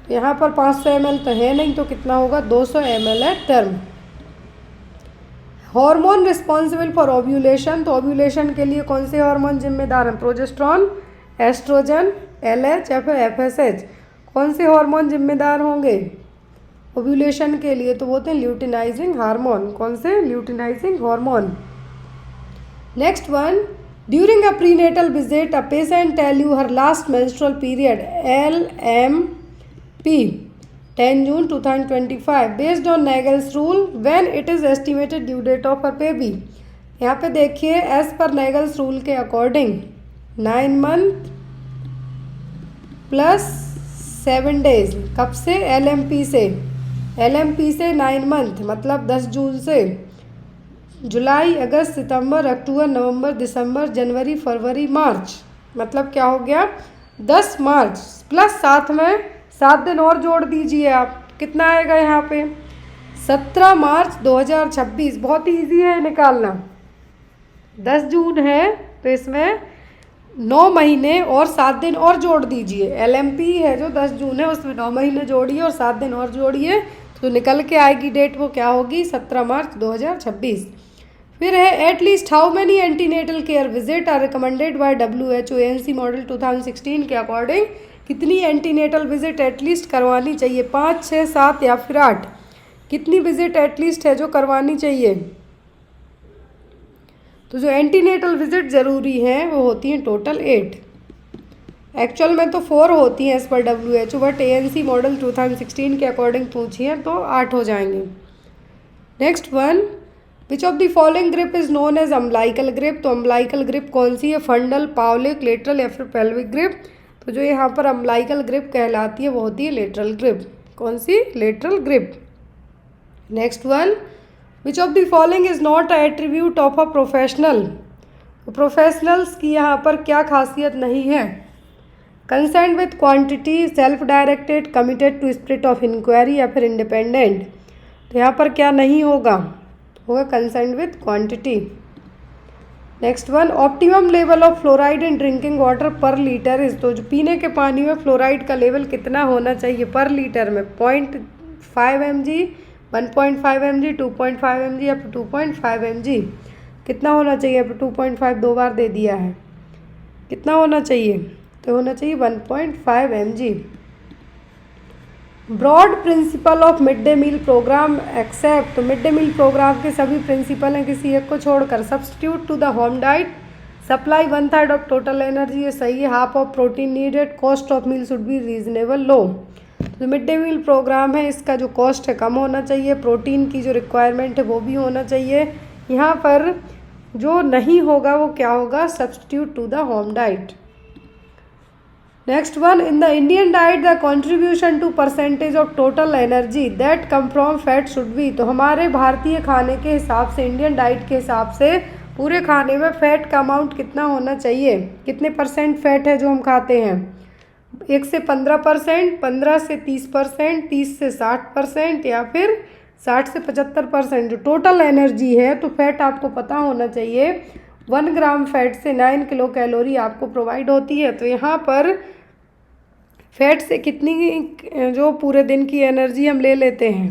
तो यहाँ पर 500 ml तो है नहीं, तो कितना होगा, 200 ml at term. Hormone responsible for ovulation, तो ओव्यूलेशन के लिए कौन से हार्मोन जिम्मेदार हैं, प्रोजेस्टेरॉन, एस्ट्रोजन, LH या फिर FSH। कौन से हार्मोन जिम्मेदार होंगे ओव्यूलेशन के लिए, तो वो होते हैं ल्यूटिनाइजिंग हार्मोन। कौन से, luteinising hormone. Next one, during a prenatal visit a patient tell you her last menstrual period LMP 10 June 2025 based on Naegele's rule when it is estimated due date of her baby. यहाँ पे देखिए as पर Naegele's rule के according 9 month plus 7 days, कब से, LMP से। LMP से 9 month मतलब 10 जून से जुलाई, अगस्त, सितंबर, अक्टूबर, नवंबर, दिसंबर, जनवरी, फरवरी, मार्च, मतलब क्या हो गया 10 मार्च प्लस साथ में 7 दिन और जोड़ दीजिए आप, कितना आएगा यहाँ पे 17 मार्च 2026। बहुत ईजी है निकालना। 10 जून है तो इसमें 9 महीने और 7 दिन और जोड़ दीजिए। LMP है जो 10 जून है उसमें 9 महीने जोड़िए और 7 दिन और जोड़िए, तो निकल के आएगी डेट, वो क्या होगी 17 मार्च 2026। फिर है at least how many antenatal care visit are recommended by WHO ANC model 2016 के अकॉर्डिंग कितनी एंटीनेटल विजिट एटलीस्ट करवानी चाहिए, 5, 6, 7 या फिर 8। कितनी विजिट एटलीस्ट है जो करवानी चाहिए, तो जो एंटीनेटल विजिट ज़रूरी हैं वो होती हैं टोटल 8। एक्चुअल में तो 4 होती हैं as per WHO, but ANC model 2016 के अकॉर्डिंग पूछिए तो 8 हो जाएंगे। Next one, which of the following grip is known as umbilical grip, तो अम्बलाइकल ग्रिप कौन सी है, फंडल, पावलिक, लेटरल या फिर पेल्विक ग्रिप। तो जो यहाँ पर अम्बलाइकल ग्रिप कहलाती है वो होती है लेटरल ग्रिप। कौन सी, lateral grip. Next one, which of the following is not a attribute of a professional, तो प्रोफेशनल्स की यहाँ पर क्या खासियत नहीं है, concern with quantity, self directed, committed to spirit of inquiry या फिर इंडिपेंडेंट। तो यहाँ पर क्या नहीं होगा, होगा concern with quantity. Next one, optimum level of fluoride in drinking water पर लीटर इज, तो जो पीने के पानी में फ्लोराइड का लेवल कितना होना चाहिए पर लीटर में, 0.5 mg, 1.5 mg, 2.5 mg या फिर 2.5 mg। कितना होना चाहिए, यहाँ पर 2.5 2 बार दे दिया है, कितना होना चाहिए, तो होना चाहिए 1.5 mg। Broad principle of mid day meal programme except, तो मिड डे मील प्रोग्राम के सभी प्रिंसिपल हैं किसी एक को छोड़कर। Substitute to the home diet, supply 1/3 of total energy, ये सही है। Half of protein needed, cost of meal should be reasonable low. तो मिड डे मील प्रोग्राम है इसका जो कॉस्ट है कम होना चाहिए, प्रोटीन की जो रिक्वायरमेंट है वो भी होना चाहिए। यहाँ पर जो नहीं होगा वो क्या होगा, substitute to the home diet. Next one, in the Indian diet the contribution to percentage of total energy that come from fat should be. तो हमारे भारतीय खाने के हिसाब से, इंडियन डाइट के हिसाब से पूरे खाने में फ़ैट का अमाउंट कितना होना चाहिए, कितने परसेंट फ़ैट है जो हम खाते हैं? 1 से 15%, 15 से 30%, 30 से 60% या फिर 60 से 75%। जो टोटल एनर्जी है, तो फैट आपको पता होना चाहिए 1 ग्राम फैट से 9 किलो कैलोरी आपको प्रोवाइड होती है। तो यहाँ पर फैट से कितनी जो पूरे दिन की एनर्जी हम ले लेते हैं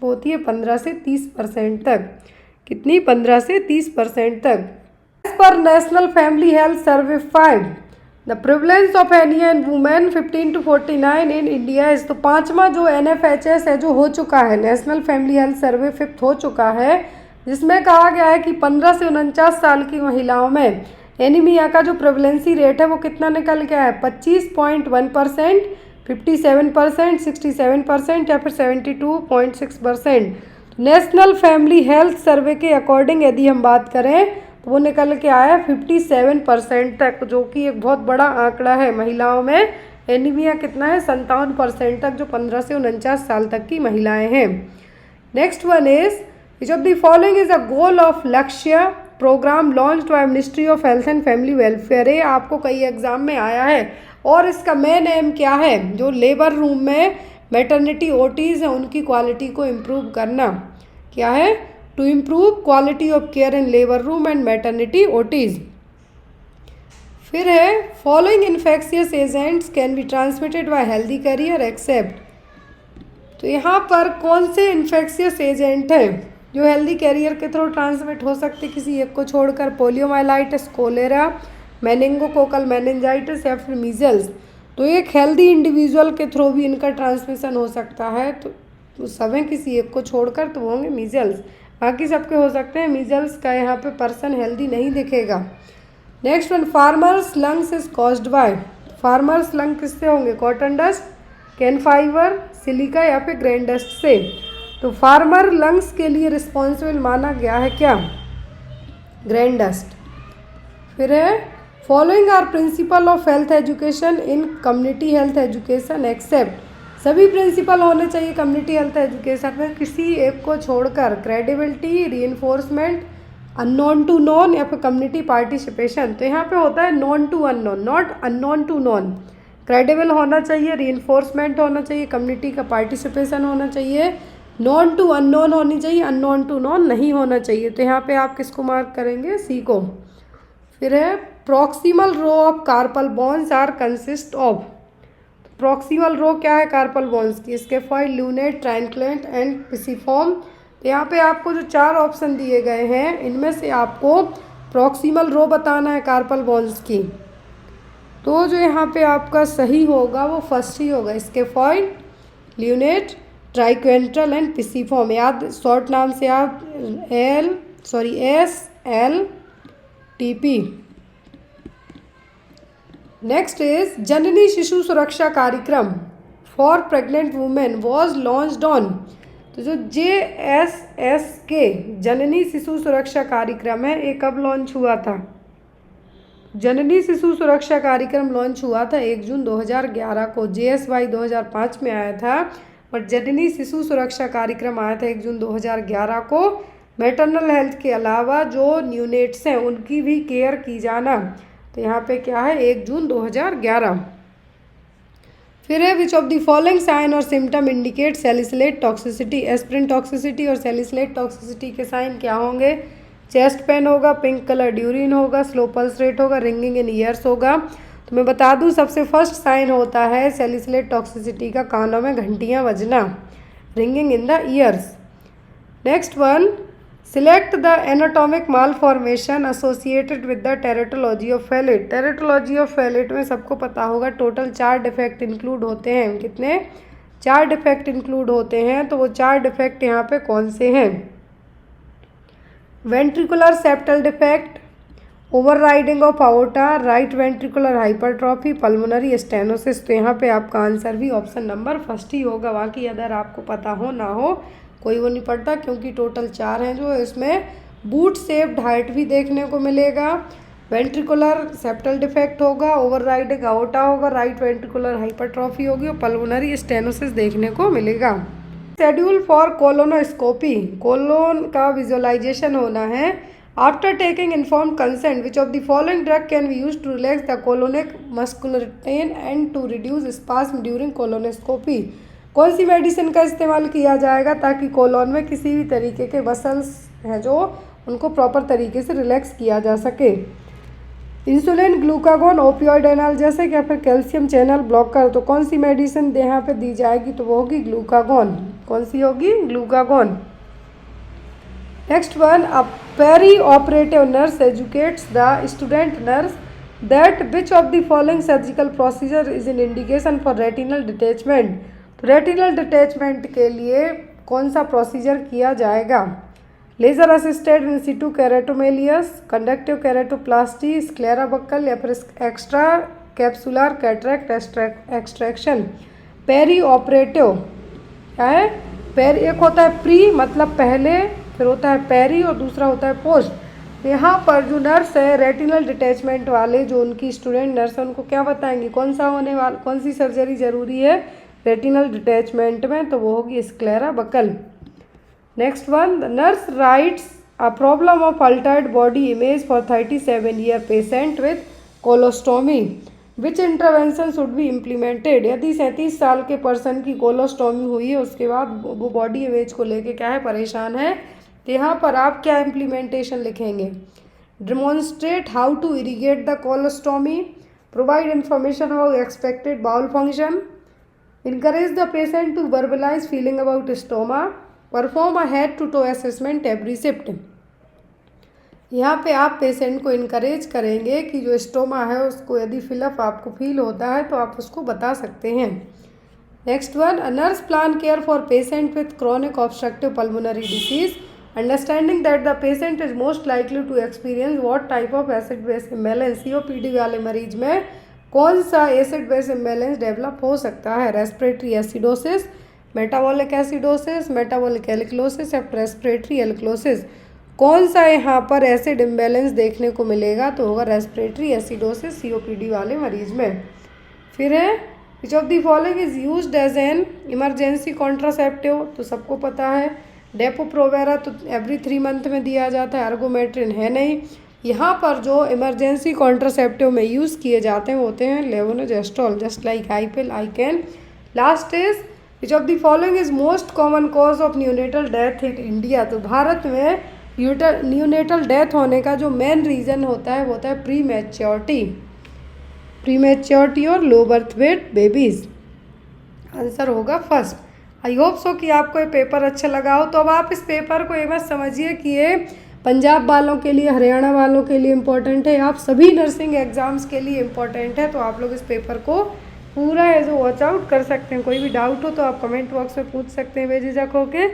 वो होती है 15 से 30% तक। कितनी? 15 से 30% तक। एज पर National Family Health Survey 5 the prevalence of anaemia in women 15 to 49 in India is. तो 5वां जो NFHS है जो हो चुका है, नेशनल फैमिली हेल्थ सर्वे 5th हो चुका है, जिसमें कहा गया है कि 15 से 49 साल की महिलाओं में एनीमिया का जो प्रेवलेंसी रेट है वो कितना निकल गया है? 25.1%, 57%, 67% या फिर 72.6%। नेशनल फैमिली हेल्थ सर्वे के अकॉर्डिंग यदि हम बात करें तो वो निकल के आया 57% तक, जो कि एक बहुत बड़ा आंकड़ा है। महिलाओं में एनीमिया कितना है? 57% तक, जो 15 से 49 साल तक की महिलाएं हैं। Next one is which of the following is a goal of LaQshya programme launched by ministry of health and family welfare. ये आपको कई एग्जाम में आया है और इसका मेन एम क्या है? जो लेबर रूम में मैटरनिटी ओटीज़ है उनकी क्वालिटी को इम्प्रूव करना। क्या है? To improve quality of care in labour room and maternity OTs. फिर है following infectious agents can be transmitted by healthy carrier except. तो यहाँ पर कौन से इन्फेक्शियस एजेंट हैं जो हेल्दी कैरियर के थ्रू ट्रांसमिट हो सकते किसी एक को छोड़कर? पोलियोमाइलाइटिस, कोलेरा, मेनिंगोकोकल मेनिंजाइटिस या फिर मीजल्स। तो एक हेल्दी इंडिविजुअल के थ्रू भी इनका ट्रांसमिशन हो सकता है, तो सब हैं किसी एक को छोड़कर, तो वो होंगे मीजल्स। बाकी सबके हो सकते हैं, मीजल्स का यहाँ पे पर्सन हेल्दी नहीं दिखेगा। Next one, farmers lungs is caused by. Farmers lung किससे होंगे? Cotton dust, can fibre, silica या फिर ग्रेन डस्ट से। तो फार्मर लंग्स के लिए रिस्पॉन्सिबल माना गया है क्या? Grain dust. फिर है following are principle of health education in community health education except. सभी प्रिंसिपल होने चाहिए कम्युनिटी हेल्थ एजुकेशन में, किसी एक को छोड़कर। Credibility, reinforcement, unknown to known या फिर कम्युनिटी पार्टिसिपेशन। तो यहाँ पे होता है known to unknown, not unknown to known. Credible होना चाहिए, रीइंफोर्समेंट होना चाहिए, कम्युनिटी का पार्टिसिपेशन होना चाहिए, नॉन टू अननोन होनी चाहिए, अननोन टू नॉन नहीं होना चाहिए। तो यहाँ पे आप किसको मार्क करेंगे? सी को। फिर है proximal row of carpal bones are consist of. Proximal row क्या है कार्पल बोन्स की? स्केफॉइड, ल्यूनेट, ट्राइनक्लेंट एंड पिसिफॉर्म। तो यहाँ पे आपको जो 4 ऑप्शन दिए गए हैं इनमें से आपको प्रॉक्सिमल रो बताना है कार्पल बोन्स की। तो जो यहाँ पे आपका सही होगा वो फर्स्ट ही होगा, स्केफॉइड, ल्यूनेट, ट्राइक्वेंट्रल एंड पिसिफॉर्म। याद शॉर्ट नाम से आप SLTP। नेक्स्ट इज जननी शिशु सुरक्षा कार्यक्रम for pregnant women was launched on. तो जो JSSK जननी शिशु सुरक्षा कार्यक्रम है ये कब लॉन्च हुआ था? जननी शिशु सुरक्षा कार्यक्रम लॉन्च हुआ था 1 जून 2011 को। JSY 2005 में आया था, बट जननी शिशु सुरक्षा कार्यक्रम आया था 1 जून 2011 को। मैटरनल हेल्थ के अलावा जो न्यूनेट्स हैं उनकी भी केयर की जाना। तो यहाँ पे क्या है? 1 जून 2011। फिर है which of the following sign और symptom indicate salicylate toxicity. Aspirin toxicity और सैलिसिलेट टॉक्सिसिटी के साइन क्या होंगे? चेस्ट पेन होगा, पिंक कलर यूरिन होगा, स्लो पल्स रेट होगा, रिंगिंग इन ईयर्स होगा। तो मैं बता दूं सबसे फर्स्ट साइन होता है सैलिसिलेट टॉक्सिसिटी का कानों में घंटियां बजना, ringing in the ears. Next one, select the anatomic malformation associated with the tetralogy of Fallot. Tetralogy of Fallot में सबको पता होगा टोटल 4 डिफेक्ट इंक्लूड होते हैं। कितने? 4 डिफेक्ट इंक्लूड होते हैं। तो वो 4 डिफेक्ट यहाँ पे कौन से हैं? Ventricular septal defect, overriding of aorta, right ventricular hypertrophy, pulmonary stenosis. तो यहाँ पे आपका आंसर भी ऑप्शन नंबर फर्स्ट ही होगा। बाकी अगर आपको पता हो ना हो कोई वो नहीं पड़ता, क्योंकि टोटल 4 हैं। जो इसमें बूट शेप्ड हार्ट भी देखने को मिलेगा, वेंट्रिकुलर सेप्टल डिफेक्ट होगा, ओवरराइडिंग अओर्टा होगा, राइट वेंट्रिकुलर हाइपरट्रॉफी होगी और पल्मोनरी स्टेनोसिस देखने को मिलेगा। शेड्यूल फॉर कोलोनोस्कोपी, कोलोन का विजुअलाइजेशन होना है। After taking informed consent which of the following drug can be used to relax the colonic musculature and to reduce spasm during colonoscopy. कौन सी मेडिसिन का इस्तेमाल किया जाएगा ताकि कोलोन में किसी भी तरीके के मसल्स हैं जो उनको प्रॉपर तरीके से रिलैक्स किया जा सके। इंसुलिन, ग्लूकागोन, ओपियोइड एनाल्जेसिक या फिर कैल्शियम चैनल ब्लॉकर। तो कौन सी मेडिसिन यहाँ पे दी जाएगी? तो वो होगी ग्लूकागोन। कौन सी होगी? Glucagon. Next one, a peri operative nurse educates the student nurse that which of the following surgical procedure is in indication for retinal detachment. तो रेटिनल डिटैचमेंट के लिए कौन सा प्रोसीजर किया जाएगा? Laser assisted in situ keratomileusis, conductive keratoplasty, sclera buckle या फिर extra capsular cataract extraction. Peri operative क्या है? एक होता है प्री मतलब पहले, फिर होता है पेरी और दूसरा होता है पोस्ट। यहाँ पर जो नर्स है रेटिनल डिटैचमेंट वाले, जो उनकी स्टूडेंट नर्स है, उनको क्या बताएंगे कौन सा होने वाला, कौन सी सर्जरी जरूरी है रेटिनल डिटैचमेंट में? तो वो होगी sclera buckle. Next one, the nurse writes a problem of altered body image for 37-year patient with colostomy, which intervention should be implemented. यदि 37 साल के पर्सन की कोलोस्टोमी हुई है, उसके बाद वो बॉडी इमेज को लेके क्या है, परेशान है, तो यहाँ पर आप क्या इम्प्लीमेंटेशन लिखेंगे? Demonstrate how to irrigate the colostomy, provide information about expected bowel function, encourage the patient to verbalize feeling about stoma, perform a head to toe assessment every shift। यहाँ पे आप पेशेंट को इनकरेज करेंगे कि जो stoma है उसको यदि फिलअप आपको फील होता है तो आप उसको बता सकते हैं। Next one, a nurse plan care for patient with chronic obstructive pulmonary disease, understanding that the patient is most likely to experience what type of acid base imbalance. COPD वाले मरीज में कौन सा एसिड बेस इम्बैलेंस डेवलप हो सकता है? Respiratory acidosis, metabolic acidosis, metabolic alkalosis या respiratory alkalosis. कौन सा यहाँ पर एसिड इम्बैलेंस देखने को मिलेगा? तो होगा रेस्पिरेटरी एसिडोसिस सीओपीडी वाले मरीज में। फिर है which of the following is used as an emergency contraceptive. तो सबको पता है डेपो प्रोवेरा तो एवरी 3 मंथ में दिया जाता है, अर्गोमेट्रिन है नहीं। यहाँ पर जो इमरजेंसी कॉन्ट्रासेप्टिव में यूज़ किए जाते हैं वो होते हैं levonorgestrel, just like ipill, ican. Last is which of the following is most common cause of neonatal death in India. तो भारत में न्यूनेटल डेथ होने का जो मेन रीज़न होता है वो होता है प्रीमेच्योरिटी और low birth weight babies. Answer होगा फर्स्ट। आई होप सो कि आपको ये पेपर अच्छा लगा हो। तो अब आप इस पेपर को ये मत समझिए कि ये पंजाब वालों के लिए, हरियाणा वालों के लिए इम्पोर्टेंट है, आप सभी नर्सिंग एग्ज़ाम्स के लिए इम्पोर्टेंट है। तो आप लोग इस पेपर को पूरा एज वॉच आउट कर सकते हैं। कोई भी डाउट हो तो आप कमेंट बॉक्स में पूछ सकते हैं बेझिझक होके।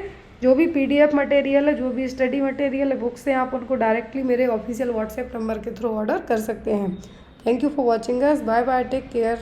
जो भी PDF मटेरियल है, जो भी स्टडी मटेरियल है, बुक्स हैं, आप उनको डायरेक्टली मेरे ऑफिशियल व्हाट्सएप नंबर के थ्रू ऑर्डर कर सकते हैं। Thank you for watching us. Bye bye, take care.